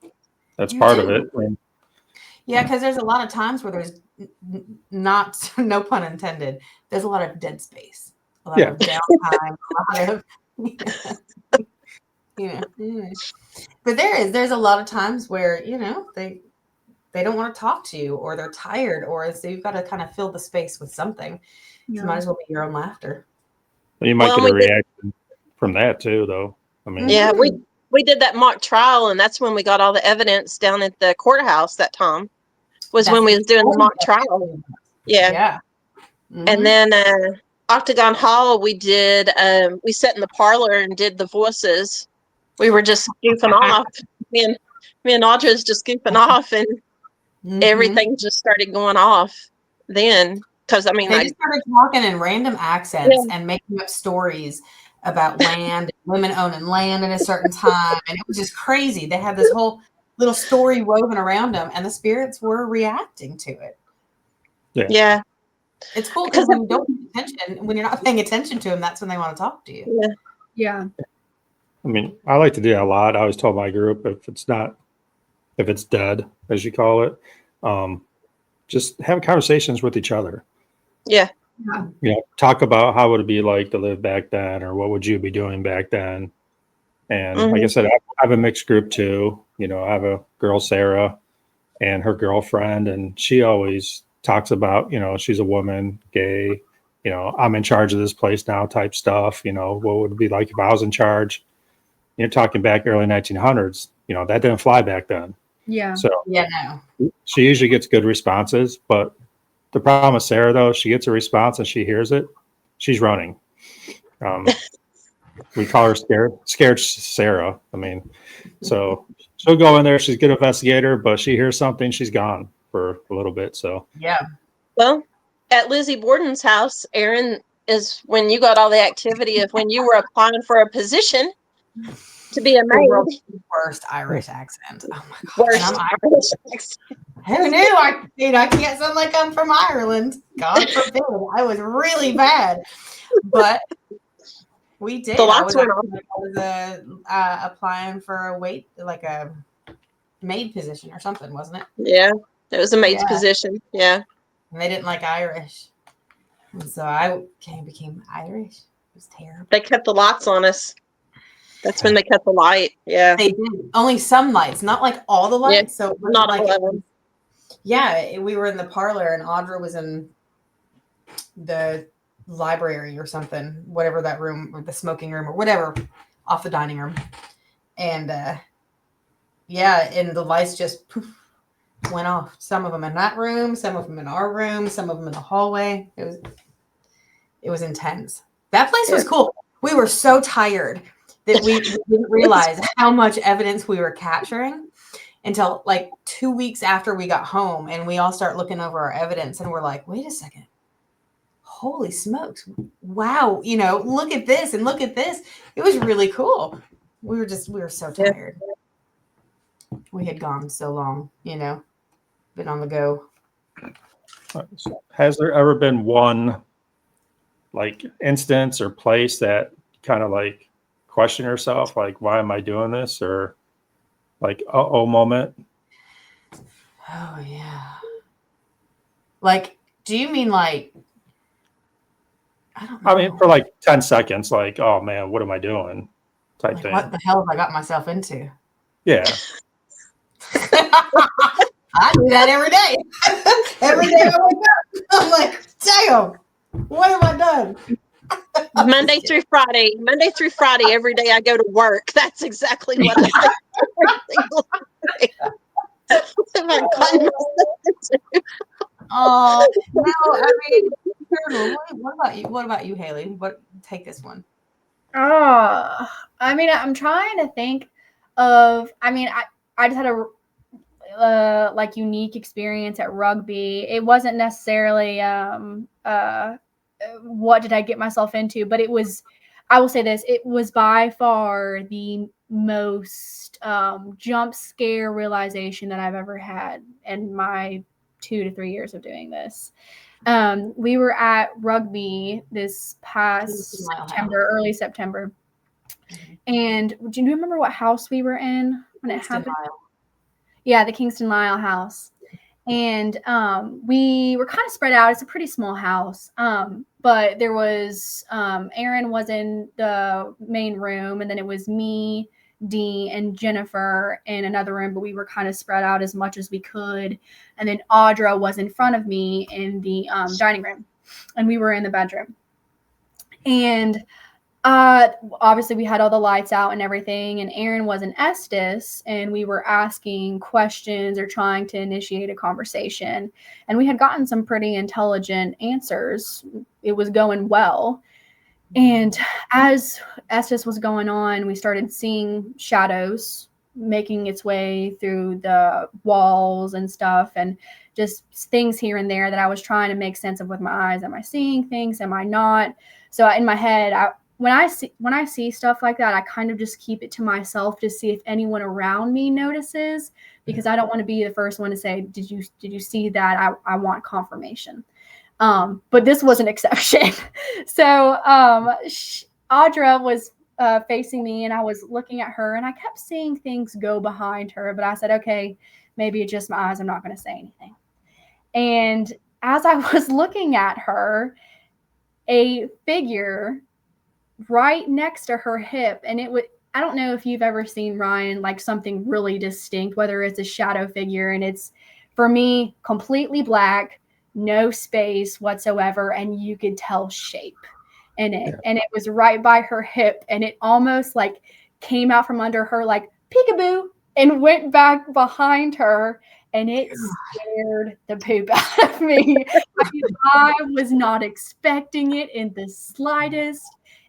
that's part of it. Yeah, because there's a lot of times where there's no pun intended, there's a lot of dead space, a lot of downtime, a lot of But there's a lot of times where they don't want to talk to you, or they're tired, or so you've got to kind of fill the space with something. So might as well be your own laughter. Well, you might get a reaction from that too, though. I mean, yeah, we did that mock trial, and that's when we got all the evidence down at the courthouse that time. When we was doing the mock trial. Yeah. Mm-hmm. And then Octagon Hall, we did, we sat in the parlor and did the voices. We were just goofing off. Me and Audra's just goofing off, and everything just started going off then. Because, they just started talking in random accents and making up stories about land, women owning land at a certain time. And it was just crazy. They had this whole little story woven around them, and the spirits were reacting to it. Yeah. It's cool because when you don't pay attention, when you're not paying attention to them, that's when they want to talk to you. Yeah. I mean, I like to do that a lot. I always tell my group, if it's dead, as you call it, just have conversations with each other. Yeah. Talk about how would it be like to live back then, or what would you be doing back then? And like I said, I have a mixed group too. I have a girl, Sarah, and her girlfriend, and she always talks about, she's a woman, gay, I'm in charge of this place now type stuff. What would it be like if I was in charge? You're talking back early 1900s, that didn't fly back then. Yeah. So no. She usually gets good responses, but The problem with Sarah, though, she gets a response and she hears it, she's running. We call her scared Sarah. I mean, so she'll go in there. She's a good investigator, but she hears something, she's gone for a little bit. So Yeah. Well, at Lizzie Borden's house, Aaron, is when you got all the activity of when you were applying for a position to be a maid. The worst Irish accent. Oh my god. Worst Irish accent. Who knew? I can't sound like I'm from Ireland. God forbid. I was really bad. But we did. The I lights was, went off. applying for a maid position or something, wasn't it? Yeah, it was a maid's Yeah. position. Yeah. And they didn't like Irish. And so I became Irish. It was terrible. They cut the lights on us. That's when they cut the light. Yeah. They did. Only some lights, not like all the lights. Yeah, So it wasn't not like all of them. Yeah, we were in the parlor and Audra was in the library or something, whatever that room, or the smoking room or whatever, off the dining room. And and the lights just poof, went off. Some of them in that room, some of them in our room, some of them in the hallway. It was intense. That place was cool. We were so tired that we didn't realize how much evidence we were capturing until like 2 weeks after we got home, and we all start looking over our evidence and we're like, wait a second. Holy smokes. Wow. Look at this and look at this. It was really cool. We were so tired. We had gone so long, been on the go. has there ever been one like instance or place that kind of like question yourself, like, why am I doing this? Or like, uh-oh moment? Oh, yeah. Like, do you mean like, I don't know. I mean, for like 10 seconds, like, oh man, what am I doing? Type thing. What the hell have I got myself into? Yeah. I do that every day. Every day I wake up, I'm like, damn, what have I done? Monday through Friday, every day I go to work. That's exactly what I think every single day. What have I gotten myself into? Oh, no, I mean, what about you? What about you, Haley? Take this one. Oh, I mean, I'm trying to think of. I mean, I just had a like unique experience at rugby. It wasn't necessarily what did I get myself into, but it was. I will say this: it was by far the most jump scare realization that I've ever had in my 2 to 3 years of doing this. We were at rugby this past September, early September. And do you remember what house we were in when it happened? Yeah, the Kingston Lyle house. And we were kind of spread out. It's a pretty small house. But there was Aaron was in the main room, and then it was me, Dee, and Jennifer in another room, but we were kind of spread out as much as we could. And then Audra was in front of me in the dining room, and we were in the bedroom. And obviously we had all the lights out and everything, and Aaron was in Estes, and we were asking questions or trying to initiate a conversation, and we had gotten some pretty intelligent answers. It was going well. And as Estes was going on, we started seeing shadows making its way through the walls and stuff, and just things here and there that I was trying to make sense of with my eyes. Am I seeing things? Am I not? So in my head, when I see stuff like that, I kind of just keep it to myself to see if anyone around me notices, because I don't want to be the first one to say, did you see that? I want confirmation. But this was an exception. So Audra was facing me, and I was looking at her, and I kept seeing things go behind her, but I said, okay, maybe it's just my eyes. I'm not going to say anything. And as I was looking at her, a figure right next to her hip, and I don't know if you've ever seen, Ryan, like something really distinct, whether it's a shadow figure, and it's, for me, completely black, no space whatsoever, and you could tell shape in it. Yeah. And it was right by her hip, and it almost like came out from under her like peekaboo and went back behind her. and it scared the poop out of me. I mean, I was not expecting it in the slightest.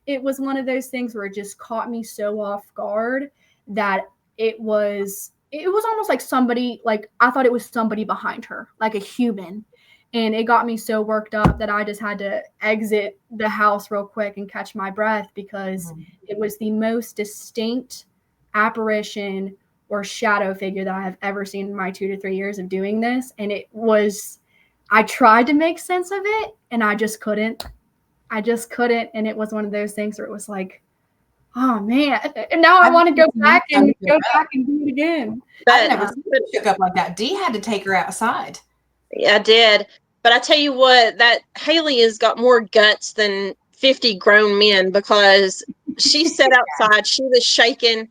It was one of those things where it just caught me so off guard that it was almost like somebody, like I thought it was somebody behind her, like a human. And it got me so worked up that I just had to exit the house real quick and catch my breath, because it was the most distinct apparition or shadow figure that I have ever seen in my 2 to 3 years of doing this. And I tried to make sense of it and I just couldn't. And it was one of those things where it was like, oh man. And now I want to go back and do it again. I've never seen it shook up like that. Dee had to take her outside. Yeah, I did. But I tell you what, that Haley has got more guts than 50 grown men, because she sat outside. She was shaking.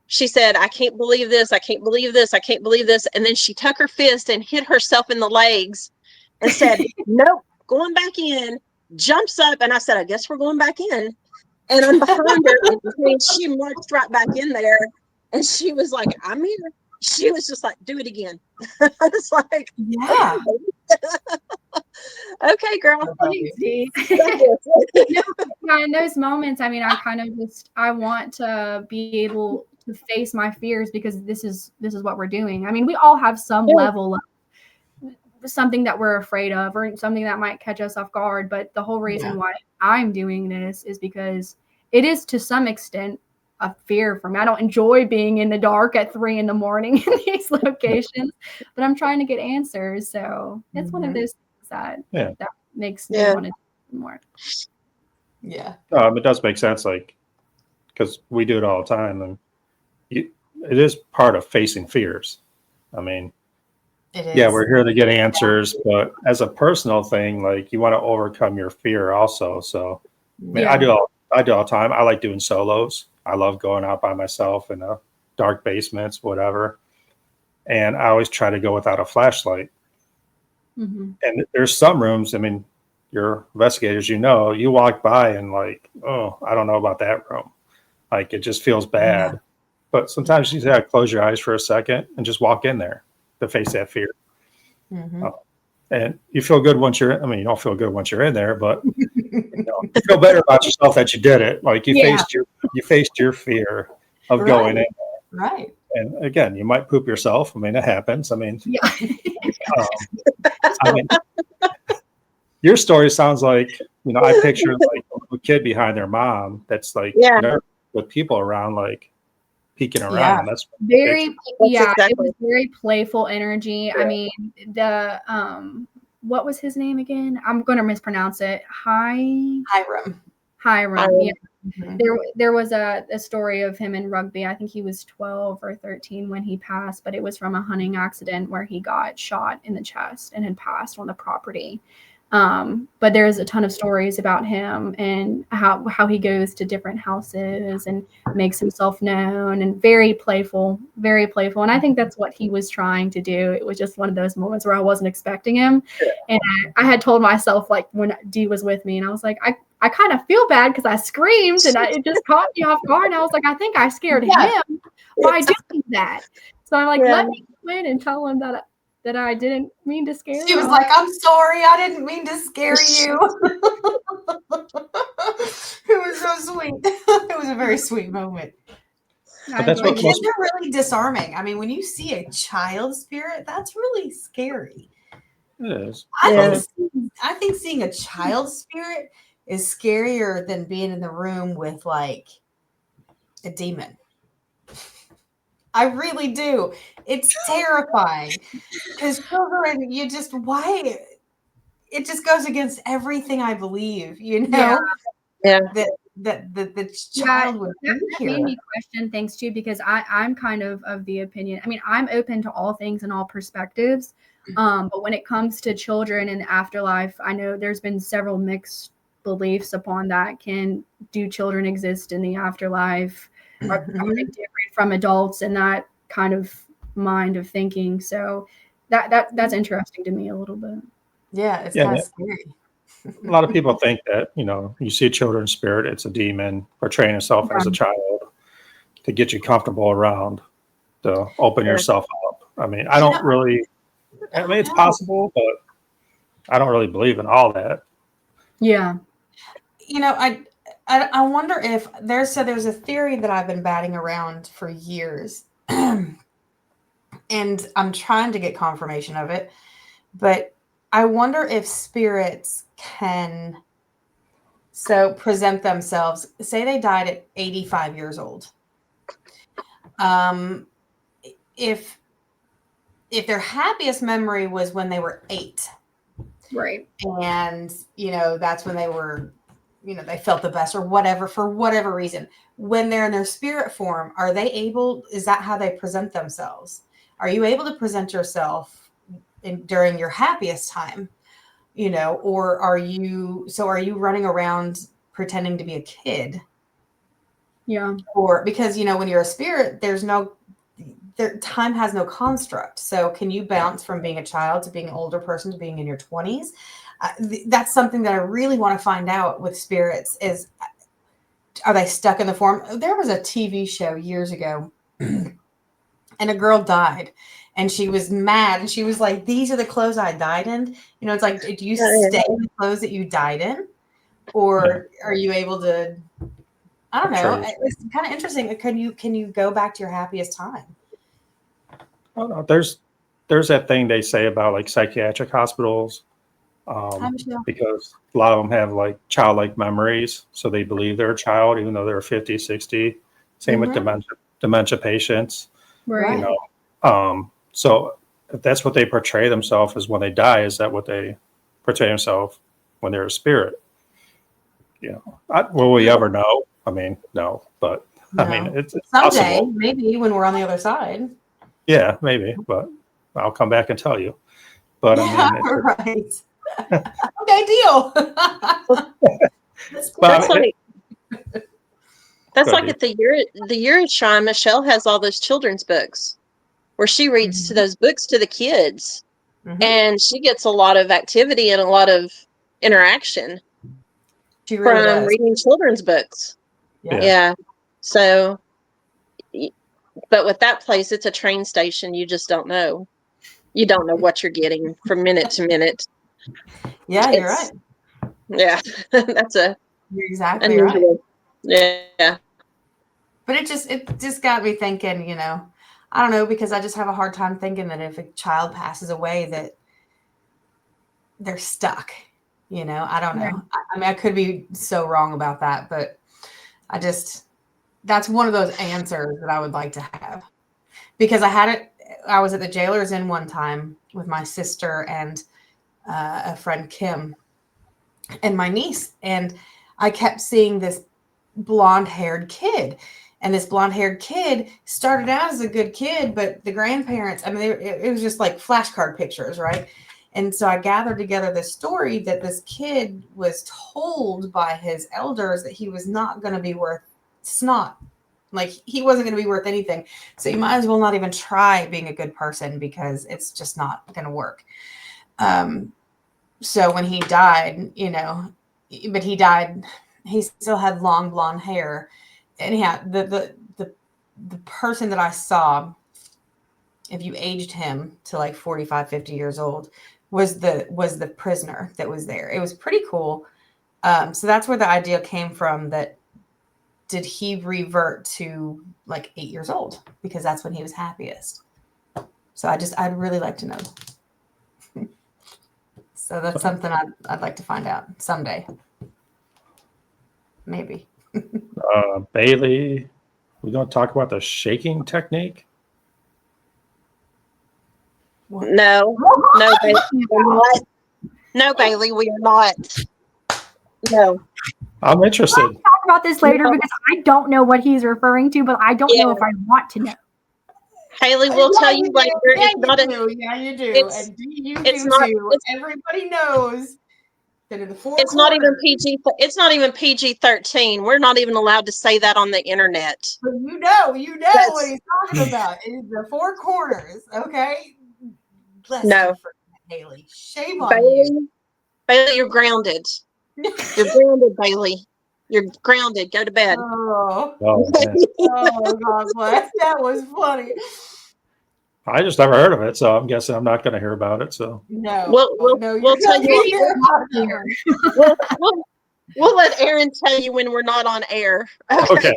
She said, I can't believe this. I can't believe this. I can't believe this. And then she took her fist and hit herself in the legs and said, nope, going back in. Jumps up. And I said, I guess we're going back in. And I'm behind her. And she marched right back in there. And she was like, I'm here. She was just like, do it again. I was like, yeah. Okay, girl. In those moments, I mean, I kind of I want to be able to face my fears, because this is what we're doing. I mean, we all have some level of something that we're afraid of, or something that might catch us off guard. But the whole reason why I'm doing this is because it is, to some extent, a fear for me. I don't enjoy being in the dark at 3 a.m. in these locations, but I'm trying to get answers. So it's one of those things that makes me want to do more. Yeah. It does make sense, like, because we do it all the time, and it is part of facing fears. I mean, it is. Yeah, we're here to get answers, but as a personal thing, like, you want to overcome your fear also. So I mean, I do all the time. I like doing solos. I love going out by myself in dark basements, whatever. And I always try to go without a flashlight. And there's some rooms, I mean, you're investigators, you walk by and like, oh, I don't know about that room. Like, it just feels bad. But sometimes you gotta close your eyes for a second and just walk in there to face that fear. And you feel good once you don't feel good once you're in there, but you feel better about yourself that you did it. Like, you faced your fear of going in there. Right. And again, you might poop yourself. I mean, it happens. I mean, your story sounds like, I picture like a kid behind their mom that's like nervous with people around, like peeking around. That's very, it was very playful energy. I mean, the what was his name again? I'm going to mispronounce it. Hiram. Yeah. There was a story of him in Rugby. I think he was 12 or 13 when he passed, but it was from a hunting accident where he got shot in the chest and had passed on the property. But there's a ton of stories about him and how he goes to different houses and makes himself known, and very playful. And I think that's what he was trying to do. It was just one of those moments where I wasn't expecting him. And I had told myself, like, when Dee was with me, and I was like, I kind of feel bad because I screamed and it just caught me off guard. And I was like, I think I scared him by doing that. So I'm like, let me go in and tell him that I didn't mean to scare him. She was like, I'm sorry, I didn't mean to scare you. It was so sweet. It was a very sweet moment. But that's what kids are really disarming. I mean, when you see a child spirit, that's really scary. It is. I think seeing a child spirit is scarier than being in the room with like a demon. I really do. It's terrifying because children, it just goes against everything I believe, that the child would be here. That made me question things too, because I'm kind of the opinion. I mean, I'm open to all things and all perspectives. But when it comes to children and the afterlife, I know there's been several mixed beliefs upon that. Do children exist in the afterlife? Are they different from adults in that kind of mind of thinking? So that's interesting to me a little bit. Yeah, it's kind of scary. A lot of people think that, you see a children's spirit, it's a demon, portraying yourself as a child to get you comfortable around, to open yourself up. I mean, I don't really I mean, it's possible, but I don't really believe in all that. Yeah. I wonder if there's a theory that I've been batting around for years, and I'm trying to get confirmation of it, but I wonder if spirits can present themselves. Say they died at 85 years old. If their happiest memory was when they were 8, Right. and that's when they were, they felt the best or whatever, for whatever reason, when they're in their spirit form, is that how they present themselves? Are you able to present yourself during your happiest time, or are you running around pretending to be a kid? Yeah. Or because, when you're a spirit, time has no construct. So can you bounce from being a child to being an older person to being in your 20s? That's something that I really want to find out with spirits is, are they stuck in the form? There was a TV show years ago and a girl died and she was mad and she was like, these are the clothes I died in. It's like, do you stay in the clothes that you died in? Or are you able to, I don't know. It's kind of interesting. Can you go back to your happiest time? Oh, no, there's that thing they say about like psychiatric hospitals, because a lot of them have like childlike memories. So they believe they're a child, even though they're 50, 60. Same with dementia patients. Right. So if that's what they portray themselves as when they die, is that what they portray themselves when they're a spirit? Will we ever know? I mean, no, but No. I mean, it's someday, possible. maybe when we're on the other side. Yeah, maybe, but I'll come back and tell you. But I mean, right. Okay, deal. That's like at the Eurotron, Michelle has all those children's books where she reads to those books to the kids, and she gets a lot of activity and a lot of interaction from reading children's books. Yeah. So, but with that place, it's a train station. You just don't know. You don't know what you're getting from minute to minute. Yeah, you're right. Yeah, you're exactly unusual. Right. Yeah. But it just got me thinking, I don't know, because I just have a hard time thinking that if a child passes away that they're stuck, I don't know. Right. I mean, I could be so wrong about that, but that's one of those answers that I would like to have, because I was at the Jailer's Inn one time with my sister and a friend, Kim, and my niece. And I kept seeing this blonde-haired kid. And this blonde-haired kid started out as a good kid, but the grandparents, I mean, it was just like flashcard pictures, right? And so I gathered together this story that this kid was told by his elders that he was not going to be worth snot. Like, he wasn't going to be worth anything. So you might as well not even try being a good person, because it's just not going to work. So when he died, but he died, he still had long blonde hair. And yeah, the person that I saw, if you aged him to like 45, 50 years old, was the prisoner that was there. It was pretty cool. So that's where the idea came from, that did he revert to like 8 years old, because that's when he was happiest. So I'd really like to know. So that's something I'd like to find out someday. Maybe. Bailey, we're going to talk about the shaking technique. No, Bailey, we're not. No, Bailey, we are not. No. I'm interested. We'll talk about this later, because I don't know what he's referring to, but I don't know if I want to know. Haley will tell you later. Yeah, you do. And you do too. Everybody knows that in the four it's not even PG. It's not even PG-13. We're not even allowed to say that on the internet. But you know what he's talking about. It's the four corners, okay? No, Haley. Shame on you. Bailey, you're grounded. You're grounded, Bailey. You're grounded. Go to bed. Oh God bless. That was funny. I just never heard of it, so I'm guessing I'm not going to hear about it. So No, We'll you're tell gonna you. hear about it. Here. We'll let Aaron tell you when we're not on air. okay,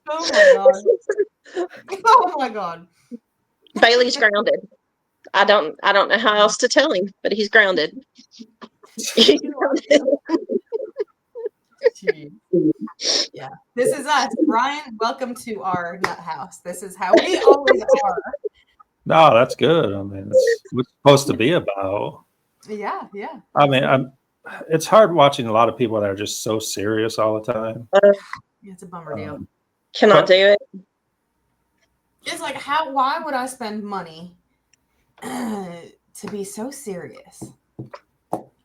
Oh my god. Oh my god. Bailey's grounded. I don't know how else to tell him, but he's grounded. He's grounded. Jeez. Yeah. This is us. Brian, welcome to our nut house. This is how we always are. no, that's good. I mean, it's what it's supposed to be about. Yeah, yeah. I mean, it's hard watching a lot of people that are just so serious all the time. It's a bummer deal. Cannot do it. It's like why would I spend money to be so serious?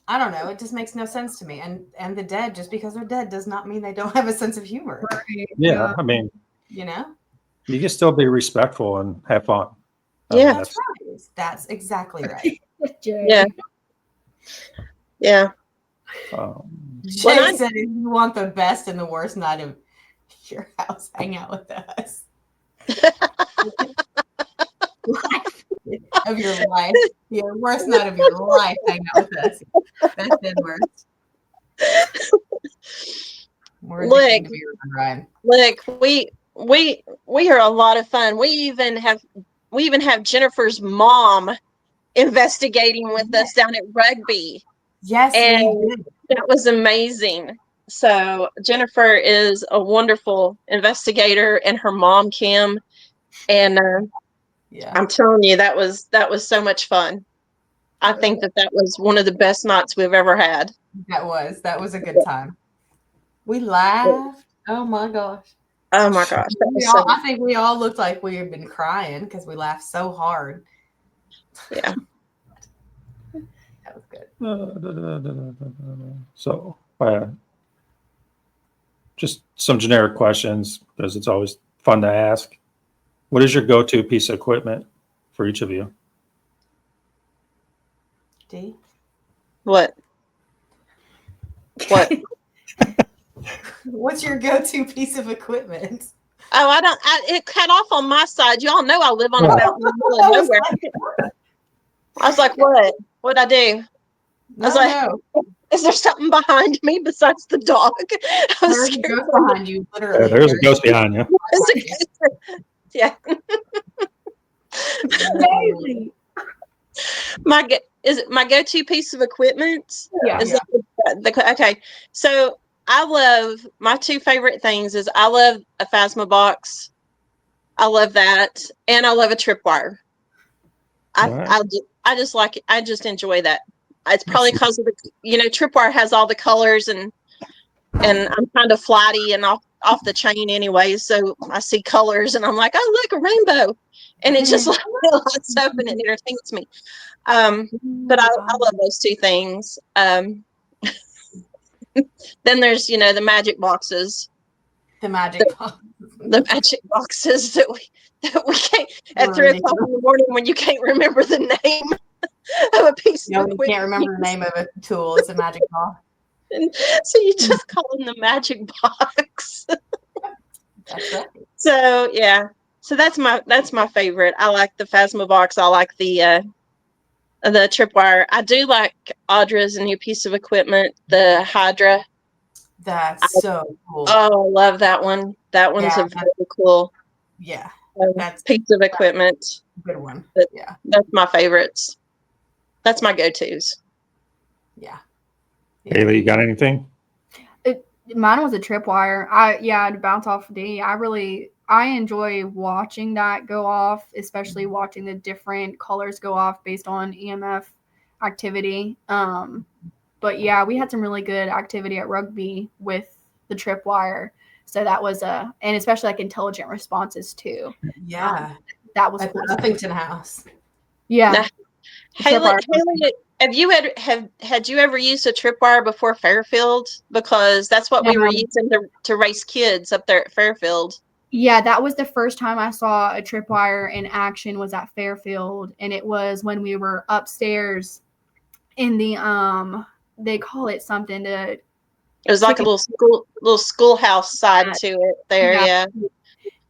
I don't know. It just makes no sense to me. And the dead, just because they're dead, does not mean they don't have a sense of humor. Right. Yeah, I mean, You know? you can still be respectful and have fun. I mean, Yeah. That's right. That's exactly right. Jay. Yeah. Yeah. Jay When I- said, if you want the best and the worst night of your house, hang out with us. Of your life. Your worst night of your life, hang out with us. Best and worst. We're addicted to beer, Ryan. Look, we are a lot of fun. We even have Jennifer's mom investigating with us down at rugby. Yes, And we did. that was amazing. So Jennifer is a wonderful investigator, and her mom Kim, and Yeah. I'm telling you, that was so much fun. I think that was one of the best nights we've ever had. That was a good time. We laughed. Oh my gosh. Oh my gosh, that was so, I think we all looked like we had been crying because we laughed so hard. yeah. That was good. So, just some generic questions because it's always fun to ask. What is your go-to piece of equipment for each of you? D? What? What? What's your go-to piece of equipment? Oh, it cut off on my side. Y'all know I live on a mountain in the middle of nowhere. I was like, what? What'd I do? No, was like, is there something behind me besides the dog? I was There's a scared. ghost behind you, literally. There's a ghost behind you. Yeah. Bailey. My go-to piece of equipment? Yeah. Is okay. So I love my two favorite things is I love a Phasma box. I love that, and I love a tripwire. Right. I just like it. I just enjoy that. It's probably because of the tripwire has all the colors and I'm kind of flighty and off the chain anyway, so I see colors and I'm like, oh look, a rainbow, and it just lights up and it entertains me. But I love those two things. Then there's the magic boxes. The magic box. The magic boxes that we can't at 3 o'clock in the morning when you can't remember the name of a piece of equipment. You can't remember the name of a tool. It's a magic box. And so you just call them the magic box. That's right. So yeah. So that's my favorite. I like the Phasma box. I like the tripwire. I do like Audra's new piece of equipment, the Hydra. That's so cool. Oh, I love that one. That one's a very cool piece of equipment. Good one. Yeah. That's my favorites. That's my go-tos. Yeah. Haley, you got anything? Mine was a tripwire. To bounce off D, I enjoy watching that go off, especially watching the different colors go off based on EMF activity. But yeah, we had some really good activity at rugby with the tripwire. So that was and especially like intelligent responses too. Yeah. That was at cool. the Uppington House. Yeah. Haley, had you ever used a tripwire before Fairfield? Because that's what we were using to race kids up there at Fairfield. Yeah, that was the first time I saw a tripwire in action was at Fairfield, and it was when we were upstairs in the they call it something, the There's like a little schoolhouse side to it there. Yeah.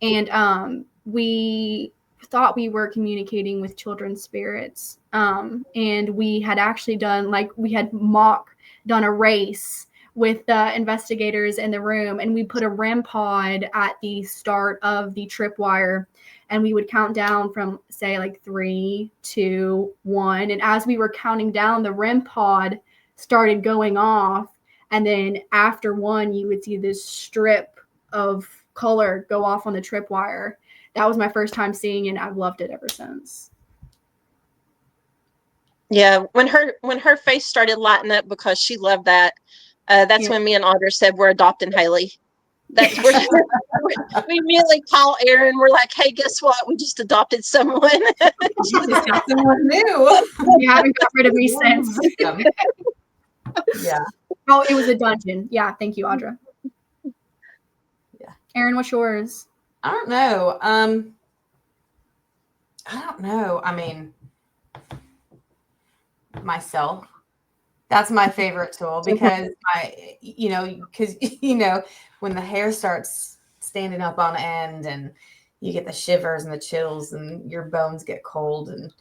And we thought we were communicating with children's spirits. And we had actually done a race with the investigators in the room, and we put a REM pod at the start of the tripwire, and we would count down from, say, like 3, 2, 1. And as we were counting down, the REM pod started going off. And then after 1, you would see this strip of color go off on the tripwire. That was my first time seeing it, and I've loved it ever since. Yeah, when her face started lighting up because she loved that, that's when me and Audra said we're adopting Haley. That's where we immediately call Erin. We're like, hey, guess what? We just adopted someone. Someone new. You haven't got rid of me since. Yeah. Oh, it was a dungeon. Yeah, thank you, Audra. Yeah. Erin, what's yours? I don't know. I mean, myself. That's my favorite tool because when the hair starts standing up on end and you get the shivers and the chills and your bones get cold and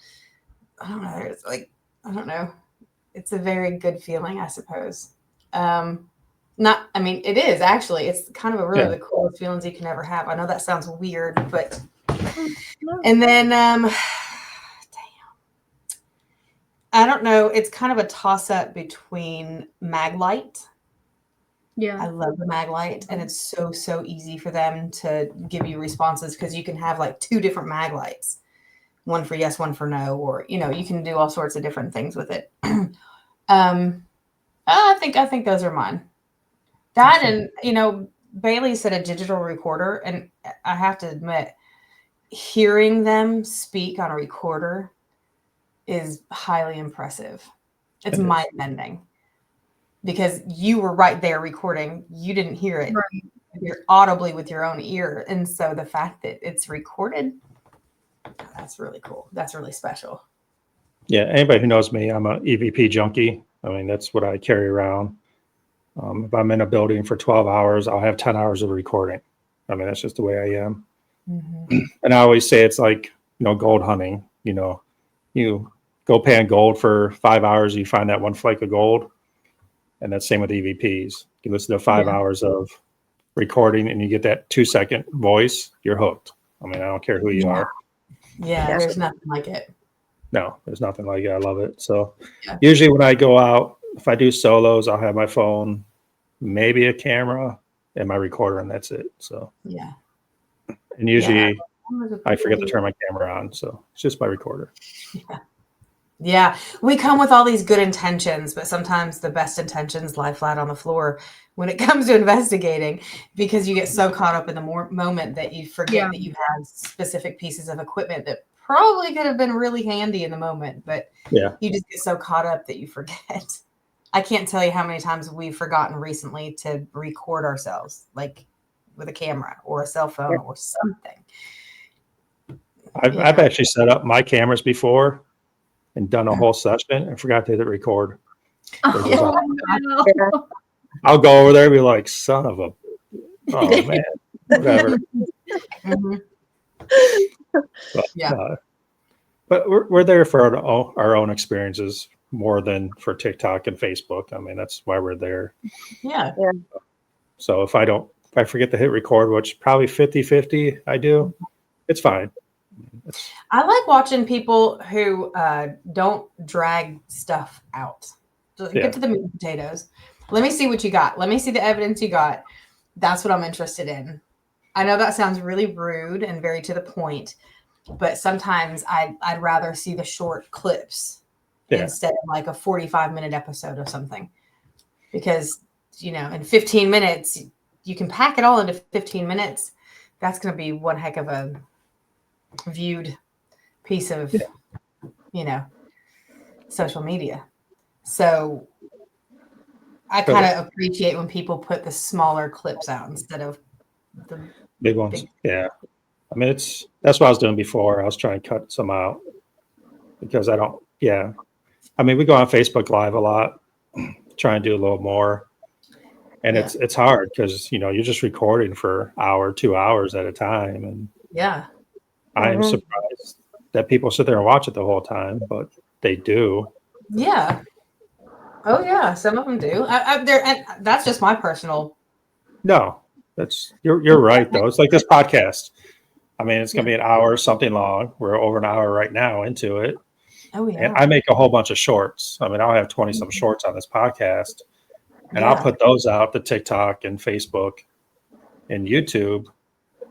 I don't know, it's like, I don't know. It's a very good feeling, I suppose. It is actually, it's kind of the coolest feelings you can ever have. I know that sounds weird, but, and then, I don't know. It's kind of a toss up between Maglite. Yeah. I love the Maglite, and it's so easy for them to give you responses because you can have like 2 different Maglites, one for yes, one for no, or you can do all sorts of different things with it. I think those are mine. That and Bailey said a digital recorder, and I have to admit, hearing them speak on a recorder is highly impressive. It's mind bending because you were right there recording. You didn't hear it. Right. You're audibly with your own ear. And so the fact that it's recorded, that's really cool. That's really special. Yeah. Anybody who knows me, I'm an EVP junkie. I mean, that's what I carry around. If I'm in a building for 12 hours, I'll have 10 hours of recording. I mean, that's just the way I am. Mm-hmm. And I always say it's like, gold hunting. You go pan gold for 5 hours, you find that one flake of gold. And that's same with EVPs. You listen to 5 hours of recording and you get that 2-second voice, you're hooked. I mean, I don't care who you are. Yeah, there's nothing like it. No, there's nothing like it. I love it. So usually when I go out, if I do solos, I'll have my phone, maybe a camera, and my recorder, and that's it. So and usually I forget to turn my camera on, so it's just my recorder. Yeah, we come with all these good intentions, but sometimes the best intentions lie flat on the floor when it comes to investigating because you get so caught up in the moment that you forget that you have specific pieces of equipment that probably could have been really handy in the moment, but you just get so caught up that you forget. I can't tell you how many times we've forgotten recently to record ourselves, like with a camera or a cell phone or something. I've actually set up my cameras before and done a whole session and forgot to hit record. Oh, I'll go over there and be like, son of a, oh man, whatever. But we're there for our own experiences more than for TikTok and Facebook. I mean, that's why we're there. Yeah. So if I forget to hit record, which probably 50-50 I do, it's fine. I like watching people who don't drag stuff out. So get to the meat and potatoes. Let me see what you got. Let me see the evidence you got. That's what I'm interested in. I know that sounds really rude and very to the point, but sometimes I'd rather see the short clips instead of like a 45-minute episode of something. Because, in 15 minutes, you can pack it all into 15 minutes. That's going to be one heck of a viewed piece of social media. So I kind of appreciate when people put the smaller clips out instead of the big ones. I mean, that's what I was doing before. I was trying to cut some out because I mean, we go on Facebook Live a lot, try and do a little more. And Yeah. it's hard because, you know, you're just recording for hour, 2 hours at a time. And Yeah. I am Mhm. surprised that people sit there and watch it the whole time, but they do. Yeah. Oh yeah, some of them do. And that's just my personal. No, you're right though. It's like this podcast. I mean, it's gonna be an hour or something long. We're over an hour right now into it. Oh And yeah. I make a whole bunch of shorts. I mean, I'll have 20 some shorts on this podcast. And I'll Yeah. put those out to TikTok and Facebook and YouTube.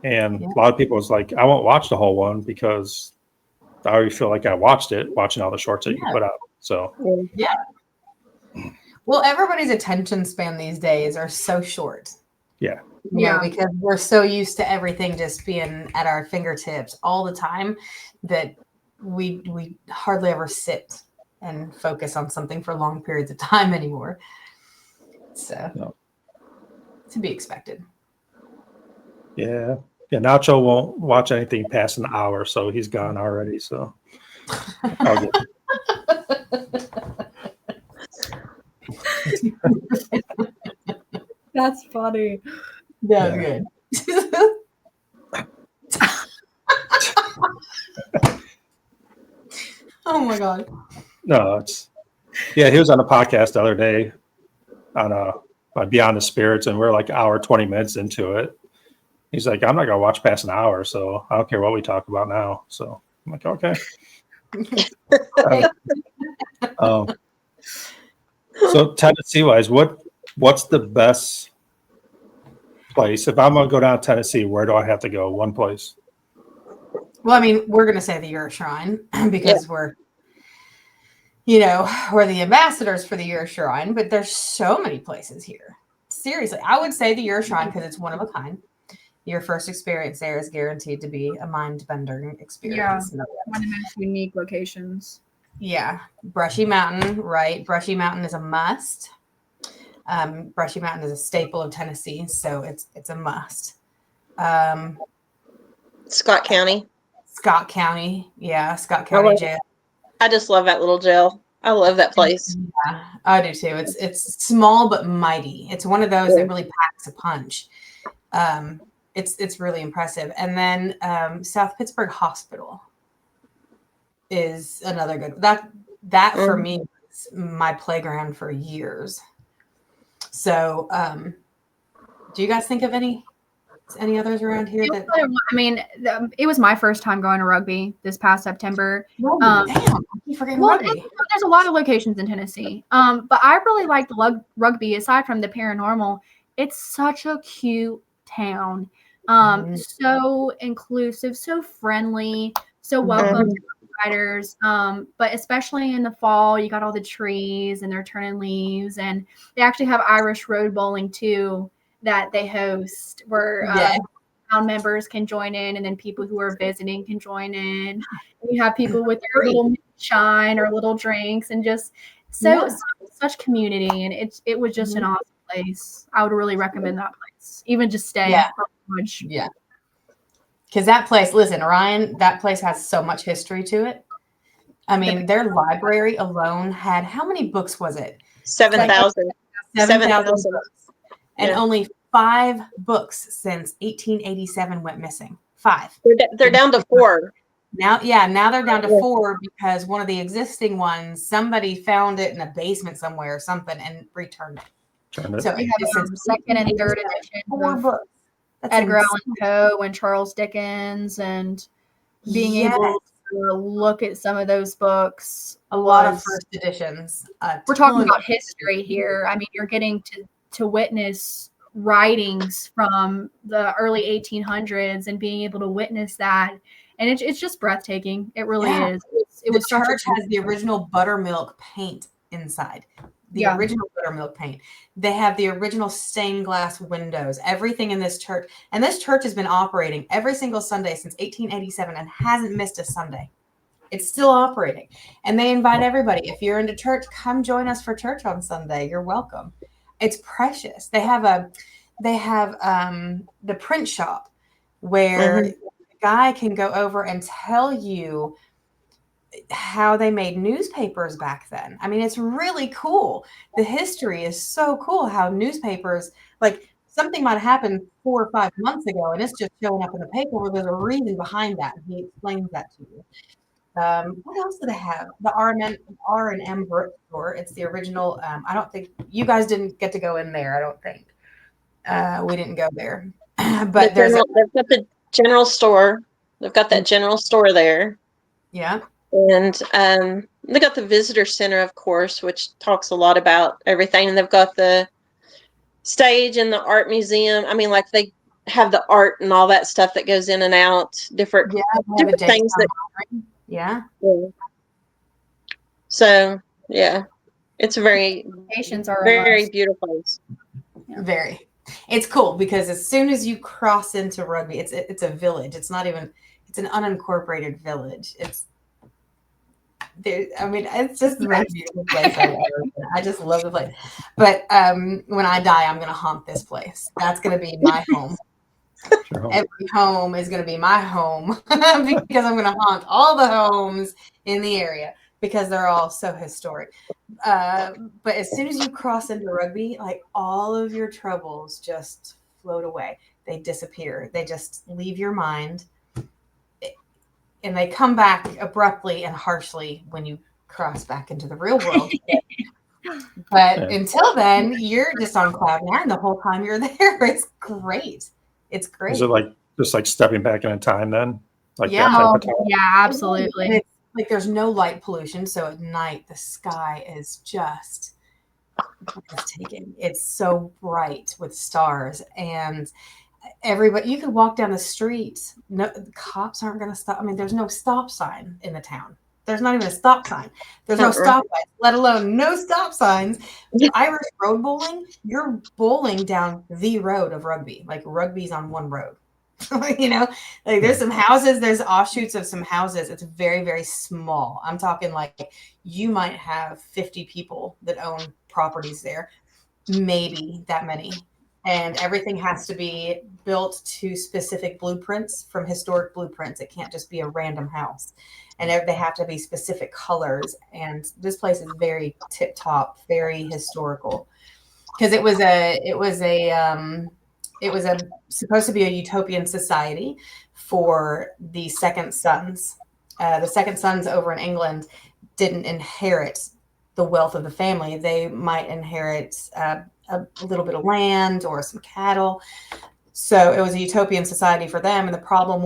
And Yeah. a lot of people is like, I won't watch the whole one because I already feel like I watched it, watching all the shorts that you Yeah. put out. So Well, everybody's attention span these days are so short. yeah. You know, because we're so used to everything just being at our fingertips all the time that we hardly ever sit and focus on something for long periods of time anymore. So No. to be expected. Yeah. Yeah. Nacho won't watch anything past an hour, so he's gone already. So I'll get That's funny. That's Yeah. good. Oh my god. no, he was on a podcast the other day on Beyond the Spirits, and we're like hour 20 minutes into it. He's like, I'm not gonna watch past an hour, so I don't care what we talk about now. So I'm like, okay. So Tennessee wise, what's the best place? If I'm gonna go down to Tennessee, where do I have to go? One place. Well, I mean, we're going to say the Euro Shrine because we're the ambassadors for the Euro Shrine, but there's so many places here. Seriously, I would say the Euro Shrine because it's one of a kind. Your first experience there is guaranteed to be a mind-bending experience. Yeah. One of the most unique locations. Yeah. Brushy Mountain, right? Brushy Mountain is a must. Brushy Mountain is a staple of Tennessee, so it's a must. Scott County. Scott County. Yeah, Scott County Jail. I just love that little jail. I love that place. Yeah, I do too. It's small but mighty. It's one of those that really packs a punch. It's really impressive. And then South Pittsburgh Hospital is another good. That for me was my playground for years. So, do you guys think of any others around here that? I mean, it was my first time going to rugby this past September. Damn, I keep forgetting rugby. There's a lot of locations in Tennessee, but I really liked rugby. Aside from the paranormal, it's such a cute town. So inclusive, so friendly, so welcome to outsiders. But especially in the fall, you got all the trees and they're turning leaves, and they actually have Irish road bowling too that they host, where town members can join in, and then people who are visiting can join in. And you have people with their little shine or little drinks, and just such community, and it was just an awesome place. I would really recommend that place, even just stay. Yeah. Because that place, listen, Ryan, that place has so much history to it. I mean, their library alone had, how many books was it? 7,000. 7,000 books. And Yeah. only 5 books since 1887 went missing. 5. They're down to 4. Now they're down to 4 because one of the existing ones, somebody found it in a basement somewhere or something and returned it. So we have second and third edition 4 books. That's Edgar insane. Allan Poe and Charles Dickens, and being able to look at some of those books. A lot of first editions. We're talking about history here. I mean, you're getting to witness writings from the early 1800s and being able to witness that. And it's just breathtaking. It really is. The church has the original buttermilk paint inside. The original buttermilk paint. They have the original stained glass windows. Everything in this church. And this church has been operating every single Sunday since 1887 and hasn't missed a Sunday. It's still operating. And they invite everybody. If you're into church, come join us for church on Sunday. You're welcome. It's precious. They have the print shop where a guy can go over and tell you how they made newspapers back then. I mean, it's really cool. The history is so cool how newspapers, like something might have happened 4 or 5 months ago and it's just showing up in the paper where there's a reason behind that. And he explains that to you. What else did I have? The R&M bookstore. It's the original. I don't think you guys didn't get to go in there. I don't think we didn't go there. But they've got the general store. They've got that general store there. Yeah. And they got the visitor center, of course, which talks a lot about everything. And they've got the stage and the art museum. I mean, like they have the art and all that stuff that goes in and out, different things that. Yeah. So yeah, it's a very beautiful place. Yeah. Very. It's cool because as soon as you cross into Rugby, it's a village. It's not even. It's an unincorporated village. It's just the most beautiful place I've ever been. I just love the place. But when I die, I'm going to haunt this place. That's going to be my home. Every home is going to be my home because I'm going to haunt all the homes in the area because they're all so historic. But as soon as you cross into Rugby, like all of your troubles just float away. They disappear. They just leave your mind. And they come back abruptly and harshly when you cross back into the real world. But until then, you're just on cloud nine the whole time you're there. It's great. It's great. Is it like just like stepping back in time then? Like yeah, that type of time? Yeah, absolutely. It's like there's no light pollution, so at night the sky is just breathtaking. It's so bright with stars, and everybody, you could walk down the street. No, the cops aren't going to stop. I mean, there's no stop sign in the town. There's not even a stop sign. There's no stop signs, let alone no stop signs. Irish road bowling, you're bowling down the road of Rugby. Like Rugby's on one road. You know, like there's some houses, there's offshoots of some houses. It's very, very small. I'm talking like you might have 50 people that own properties there, maybe that many. And everything has to be built to specific blueprints from historic blueprints. It can't just be a random house. And they have to be specific colors. And this place is very tip top, very historical. Because it was supposed to be a utopian society for the second sons. The second sons over in England didn't inherit the wealth of the family. They might inherit a little bit of land or some cattle. So it was a utopian society for them. And the problem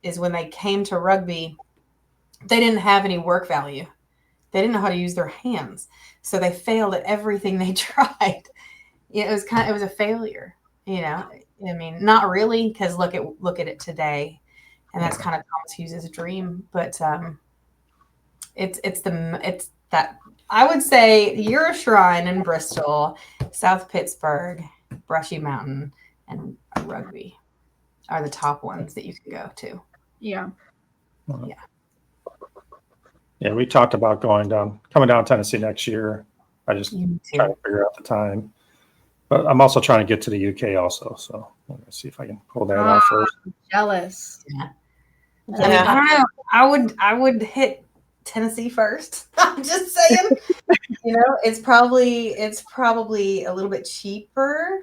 is when they came to Rugby, they didn't have any work value. They didn't know how to use their hands. So they failed at everything they tried. It was a failure, you know. I mean, not really, because look at it today. And that's kind of Thomas Hughes' dream. But it's that I would say your shrine in Bristol, South Pittsburgh, Brushy Mountain, and Rugby are the top ones that you can go to. Yeah. Yeah. Yeah, we talked about coming down Tennessee next year. I just trying to figure out the time. But I'm also trying to get to the UK also. So I'm going to see if I can pull that out first. Jealous. Yeah. I mean, I don't know. I would hit Tennessee first. I'm just saying. You know, it's probably a little bit cheaper,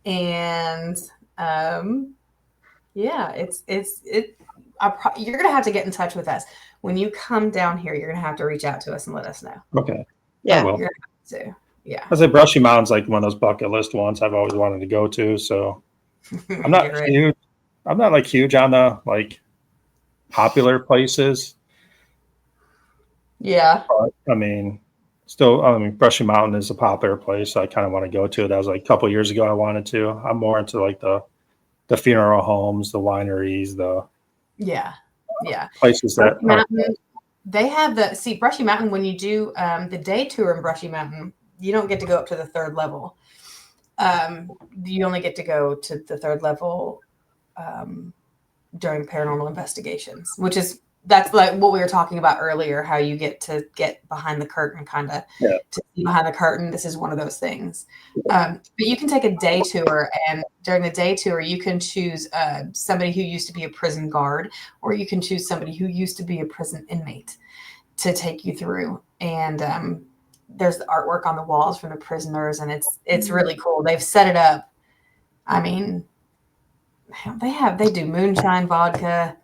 and yeah, you're gonna have to get in touch with us when you come down here. You're gonna have to reach out to us and let us know. Okay. Yeah. I will. You're gonna have to. Yeah. I say Brushy Mountain's like one of those bucket list ones I've always wanted to go to. So I'm not huge. I'm not like huge on the like popular places. Yeah. But, I mean, Brushy Mountain is a popular place. So I kind of want to go to. That was like a couple of years ago. I wanted to. I'm more into like the funeral homes, the wineries, yeah places that Mountain, they have Brushy Mountain. When you do the day tour in Brushy Mountain, you don't get to go up to the third level. You only get to go to the third level during paranormal investigations, which is that's like what we were talking about earlier, how you get to get behind the curtain, kind of to see behind the curtain. This is one of those things. But you can take a day tour, and during the day tour, you can choose somebody who used to be a prison guard, or you can choose somebody who used to be a prison inmate to take you through. And there's the artwork on the walls from the prisoners, and it's really cool. They've set it up. I mean, they do moonshine vodka.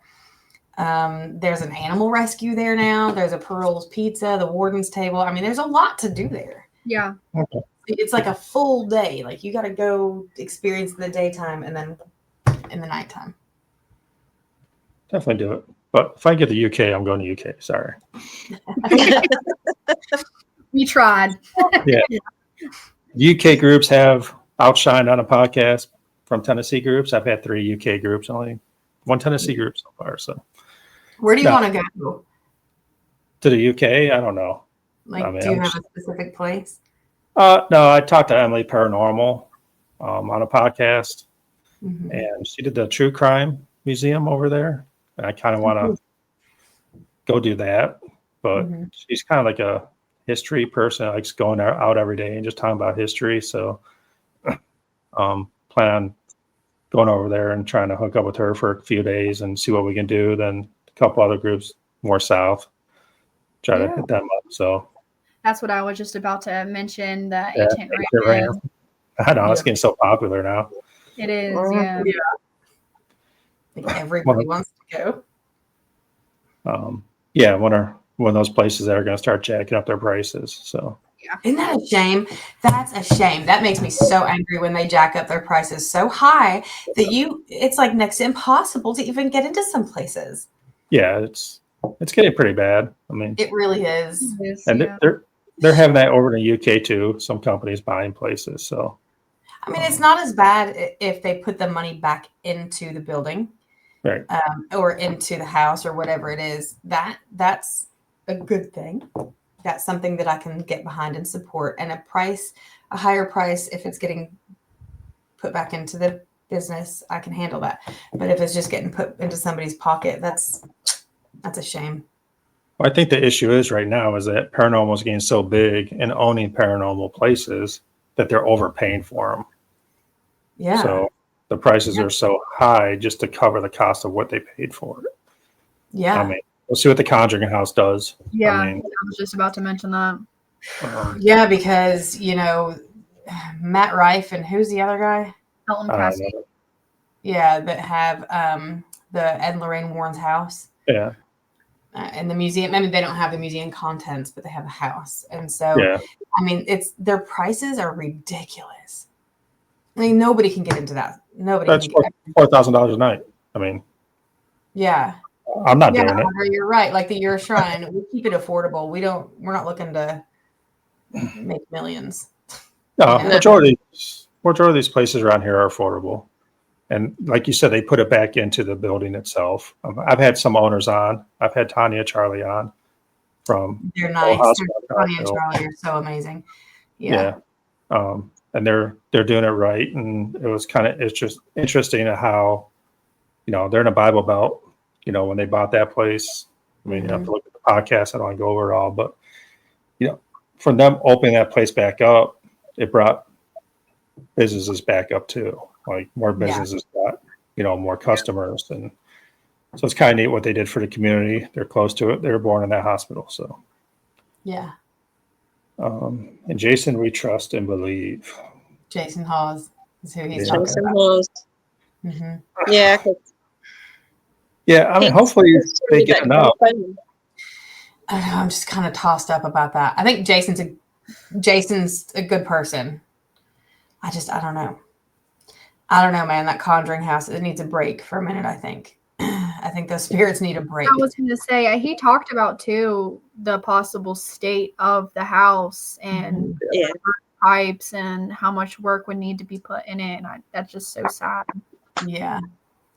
There's an animal rescue there now. There's a Pearl's Pizza, the warden's table. I mean, there's a lot to do there. Yeah. Okay. It's like a full day. Like you got to go experience the daytime and then in the nighttime. Definitely do it. But if I get the UK, I'm going to UK. Sorry. We tried. Yeah. UK groups have outshined on a podcast from Tennessee groups. I've had 3 UK groups, only 1 Tennessee group so far. So Where do you want to go? to the UK, I don't know. Like, I mean, do you have a specific place? No, I talked to Emily Paranormal on a podcast, Mm-hmm. and she did the True Crime Museum over there. And I kind of want to go do that. But she's kind of like a history person, likes going out every day and just talking about history. So plan on going over there and trying to hook up with her for a few days and see what we can do. Then a couple other groups more south, try to hit them up. So That's what I was just about to mention. The yeah, Ancient Ram. I know it's getting so popular now. It is, yeah. I think everybody wants to go. Yeah, one of those places that are going to start jacking up their prices. So Isn't that a shame? That's a shame. That makes me so angry when they jack up their prices so high that it's like next to impossible to even get into some places. yeah, it's getting pretty bad. I mean, It really is. It is, and yeah. they're having that over in the UK too. Some companies buying places. So I mean, it's not as bad if they put the money back into the building, right. or into the house or whatever it is. That's a good thing. That's something that I can get behind and support. And a higher price, if it's getting put back into the business, I can handle that. But if it's just getting put into somebody's pocket, that's a shame. Well, I think the issue is right now is that paranormal is getting so big and owning paranormal places that they're overpaying for them. Yeah. So the prices are so high just to cover the cost of what they paid for it. Yeah. I mean, we'll see what the Conjuring House does. Yeah, I mean, I was just about to mention that. Yeah, because, Matt Rife and who's the other guy? Elton I don't Preston. know. Yeah, that have the Ed and Lorraine Warren's house. Yeah. And the museum. I mean, they don't have the museum contents, but they have a house. And so, Yeah. I mean, their prices are ridiculous. I mean, nobody can get into that. Nobody That's can get $4,000 a night. I mean, Yeah. I'm not Yeah, doing it. Andre, you're right. Like the Your Shrine, we keep it affordable. We're not looking to make millions. No, Yeah. majority of these places around here are affordable. And like you said, they put it back into the building itself. I've had some owners on. I've had Tanya Charlie on from They're nice. Hospital Tony and Hospital. Charlie are so amazing. Yeah. And they're doing it right. And it's just interesting how, they're in a Bible Belt, when they bought that place. I mean, you have to look at the podcast. I don't want to go over it all, but, from them opening that place back up, it brought businesses back up too. Like more businesses got, more customers. And so it's kind of neat what they did for the community. They're close to it. They were born in that hospital. So, Yeah. and Jason, we trust and believe. Jason Hawes is who he's Yeah. talking Jason about. Hawes. Mm-hmm. Yeah. 'Cause Yeah, I mean, hopefully they get enough. I don't know. I'm just kind of tossed up about that. I think Jason's a good person. I don't know. I don't know, man. That Conjuring House, it needs a break for a minute, I think. I think those spirits need a break. I was going to say, he talked about, too, the possible state of the house and Yeah. pipes and how much work would need to be put in it. And that's just so sad. Yeah,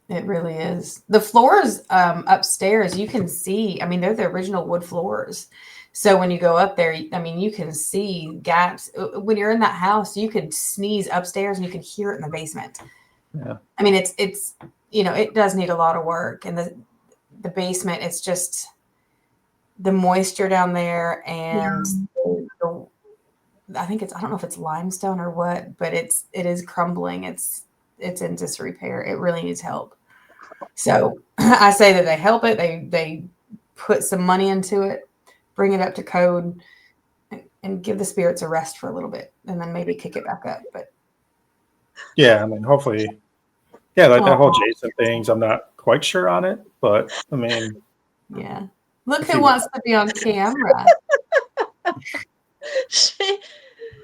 it really is. The floors upstairs, you can see, I mean, they're the original wood floors. So when you go up there, I mean, you can see gaps. When you're in that house, you could sneeze upstairs and you can hear it in the basement. Yeah. I mean, it's it does need a lot of work. And the basement, it's just the moisture down there, and I think I don't know if it's limestone or what, but it is crumbling. It's in disrepair. It really needs help. So I say that they help it. They put some money into it, bring it up to code, and give the spirits a rest for a little bit, and then maybe kick it back up. But yeah, I mean, hopefully, yeah, like that whole Jason things, I'm not quite sure on it, but I mean, yeah. Look who wants to be on camera.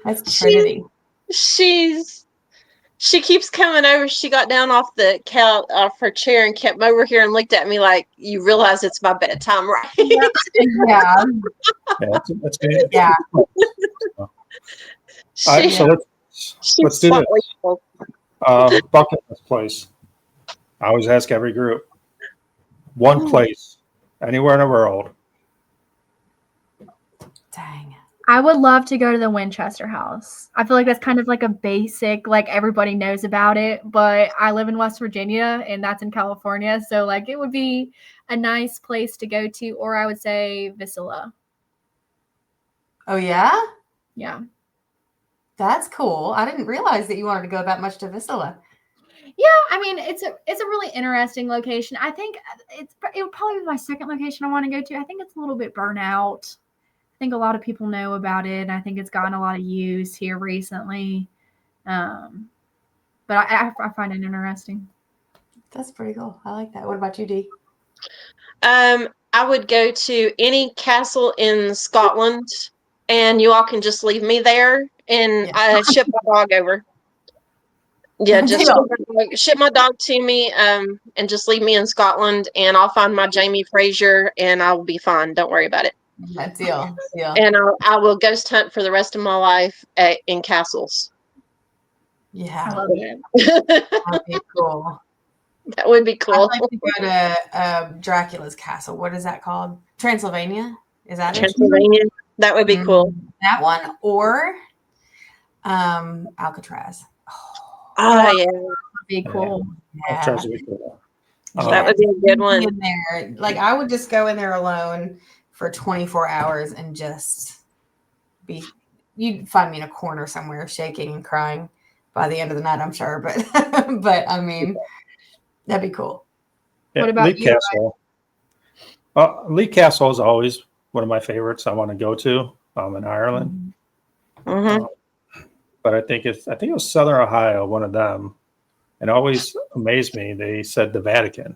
That's Trinity. She keeps coming over. She got down off the couch, off her chair, and kept over here and looked at me like, "You realize it's my bedtime, right?" Yeah. yeah, that's good. Yeah. All right, so let's do this. Bucket list place. I always ask every group. One place, anywhere in the world. Dang. I would love to go to the Winchester House. I feel like that's kind of like a basic, like everybody knows about it, but I live in West Virginia and that's in California. So like it would be a nice place to go to, or I would say Viscera. Oh yeah? Yeah. That's cool. I didn't realize that you wanted to go that much to Viscera. Yeah, I mean it's a really interesting location. I think it would probably be my second location I want to go to. I think it's a little bit burnt out. I think a lot of people know about it, and I think it's gotten a lot of use here recently. But I find it interesting. That's pretty cool. I like that. What about you, Dee? I would go to any castle in Scotland, and you all can just leave me there, and I ship my dog over. Yeah, just ship my dog to me, and just leave me in Scotland, and I'll find my Jamie Fraser, and I'll be fine. Don't worry about it. That deal. And I will ghost hunt for the rest of my life in castles. Yeah. I love it. That'd be cool. That would be cool. I'd like to go to Dracula's castle. What is that called? Transylvania? Is that Transylvania? That would be cool. That one, or Alcatraz. Oh, yeah. That would be cool. Yeah. Alcatraz would be cool. That would be a good one. In there. Like I would just go in there alone for 24 hours and just you'd find me in a corner somewhere shaking and crying by the end of the night, I'm sure. But but I mean, that'd be cool. Yeah, What about Lee you, Castle? Lee Castle is always one of my favorites I want to go to in Ireland. Mm-hmm. But I think it was Southern Ohio, one of them. It always amazed me. They said the Vatican.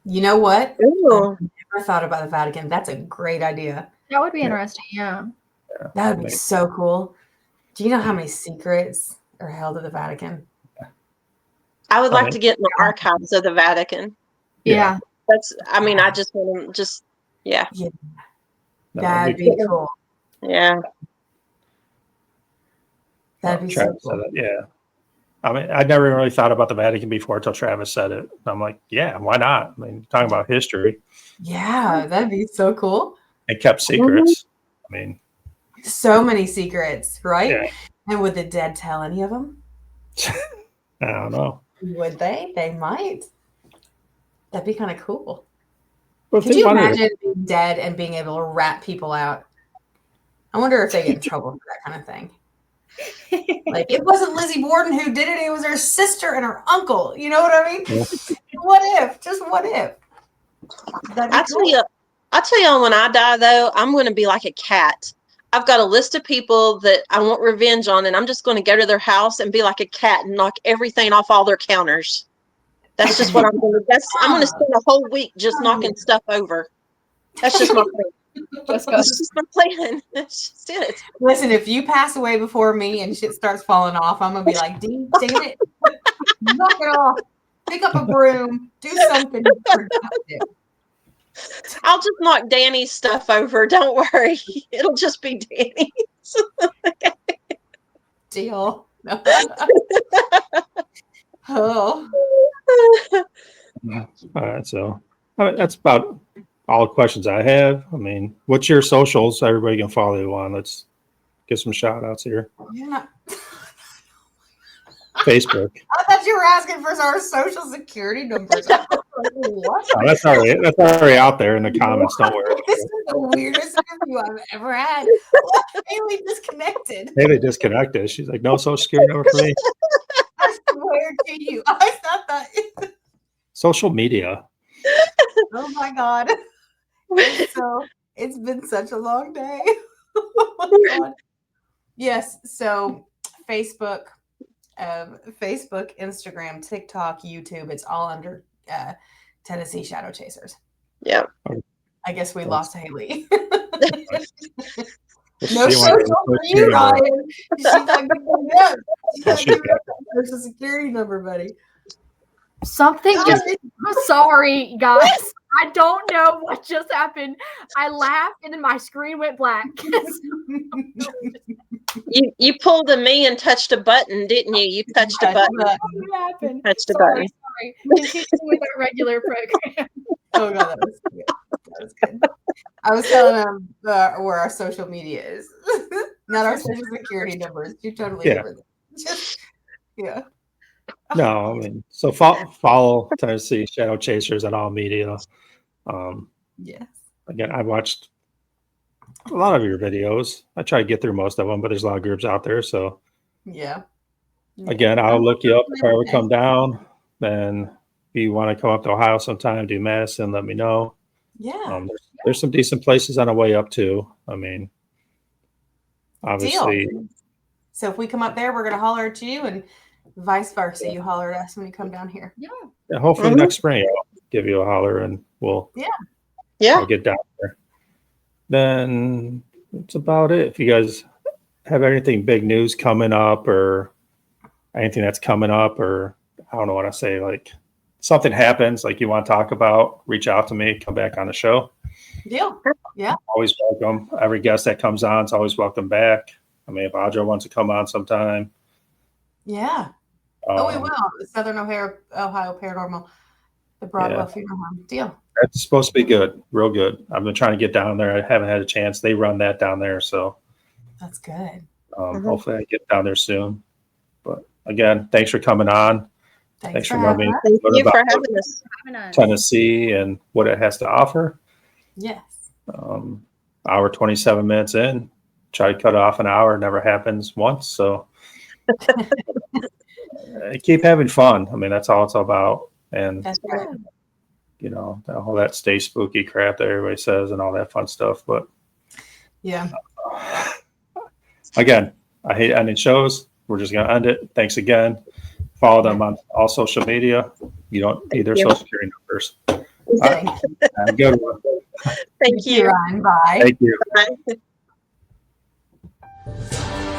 You know what? Ooh. I never thought about the Vatican. That's a great idea. That would be interesting. Yeah. That would be so cool. Do you know how many secrets are held at the Vatican? I would like to get in the archives of the Vatican. Yeah. I just want to yeah. That'd be cool. Yeah. That'd be so cool. Yeah. I mean, I never really thought about the Vatican before until Travis said it. I'm like, yeah, why not? I mean, talking about history. Yeah, that'd be so cool. And kept secrets. I mean, so many secrets, right? Yeah. And would the dead tell any of them? I don't know. Would they? They might. That'd be kind of cool. Well, could you imagine being dead and being able to rat people out? I wonder if they get in trouble for that kind of thing. Like, it wasn't Lizzie Borden who did it. It was her sister and her uncle. You know what I mean? Yeah. What if? Just what if? I tell you, when I die, though, I'm going to be like a cat. I've got a list of people that I want revenge on, and I'm just going to go to their house and be like a cat and knock everything off all their counters. That's just what I'm going to do. I'm going to spend a whole week just knocking stuff over. That's just my plan. That's just my plan. That's just it. Listen, if you pass away before me and shit starts falling off, I'm going to be like, dang it. Knock it off. Pick up a broom. Do something productive. I'll just knock Danny's stuff over. Don't worry. It'll just be Danny's. Deal. Oh. All right. So that's about all the questions I have. I mean, what's your socials? Everybody can follow you on. Let's get some shout outs here. Yeah. Facebook. I thought you were asking for our social security numbers. What? Oh, that's already out there in the comments. Don't worry. This is the weirdest interview I've ever had. Haley disconnected. Haley disconnected. She's like, no social security number for me. I swear to you. I thought that. Social media. Oh my God. It's been such a long day. Oh my God. Yes. So Facebook, Instagram, TikTok, YouTube, it's all under Tennessee Shadow Chasers. Yeah. I guess we lost Haley. She No wanted social to for social you, security number. Ryan. She's not giving it up. She's not She's giving up that social security number, buddy. Something just, I'm sorry, guys. I don't know what just happened. I laughed and then my screen went black. You pulled a me and touched a button, didn't you? You touched a button. What happened? Touched a Sorry, button. sorry. Continue with our regular program. Oh God, that was good. That was good. I was telling them where our social media is, not our social security numbers. You're totally different. Just No, I mean, so follow Tennessee Shadow Chasers on all media. Yes. Again, I watched a lot of your videos. I try to get through most of them, but there's a lot of groups out there. So Yeah. again, I'll look you up if I ever come down. Then if you want to come up to Ohio sometime, do Madison, let me know. Yeah. There's some decent places on the way up too. I mean, obviously. Deal. So if we come up there, we're gonna holler at you, and vice versa. You holler at us when you come down here. Yeah, hopefully next spring I'll give you a holler and we'll I'll get down there. Then that's about it. If you guys have anything big news coming up or anything that's coming up, or I don't know what I say, like something happens like you want to talk about, reach out to me, come back on the show. Deal. Yeah. Always welcome. Every guest that comes on is always welcome back. I mean, if Audra wants to come on sometime. Yeah. We will. The Southern Ohio Paranormal, the Broadwell Funeral Home. Deal. That's supposed to be good, real good. I've been trying to get down there. I haven't had a chance. They run that down there, so that's good. Hopefully I get down there soon. But again, thanks for coming on. Thanks for letting me Thank you for having us. Tennessee and what it has to offer. Yes. Hour 27 minutes in. Try to cut off an hour. Never happens once. So keep having fun. I mean, that's all it's about. And that's right. You know, all that stay spooky crap that everybody says and all that fun stuff. But yeah. Again, I hate ending shows. We're just going to end it. Thanks again. Follow them on all social media. You don't need their social security numbers. Thank you. Have a good one. Thank you. Ryan. Bye. Thank you. Bye.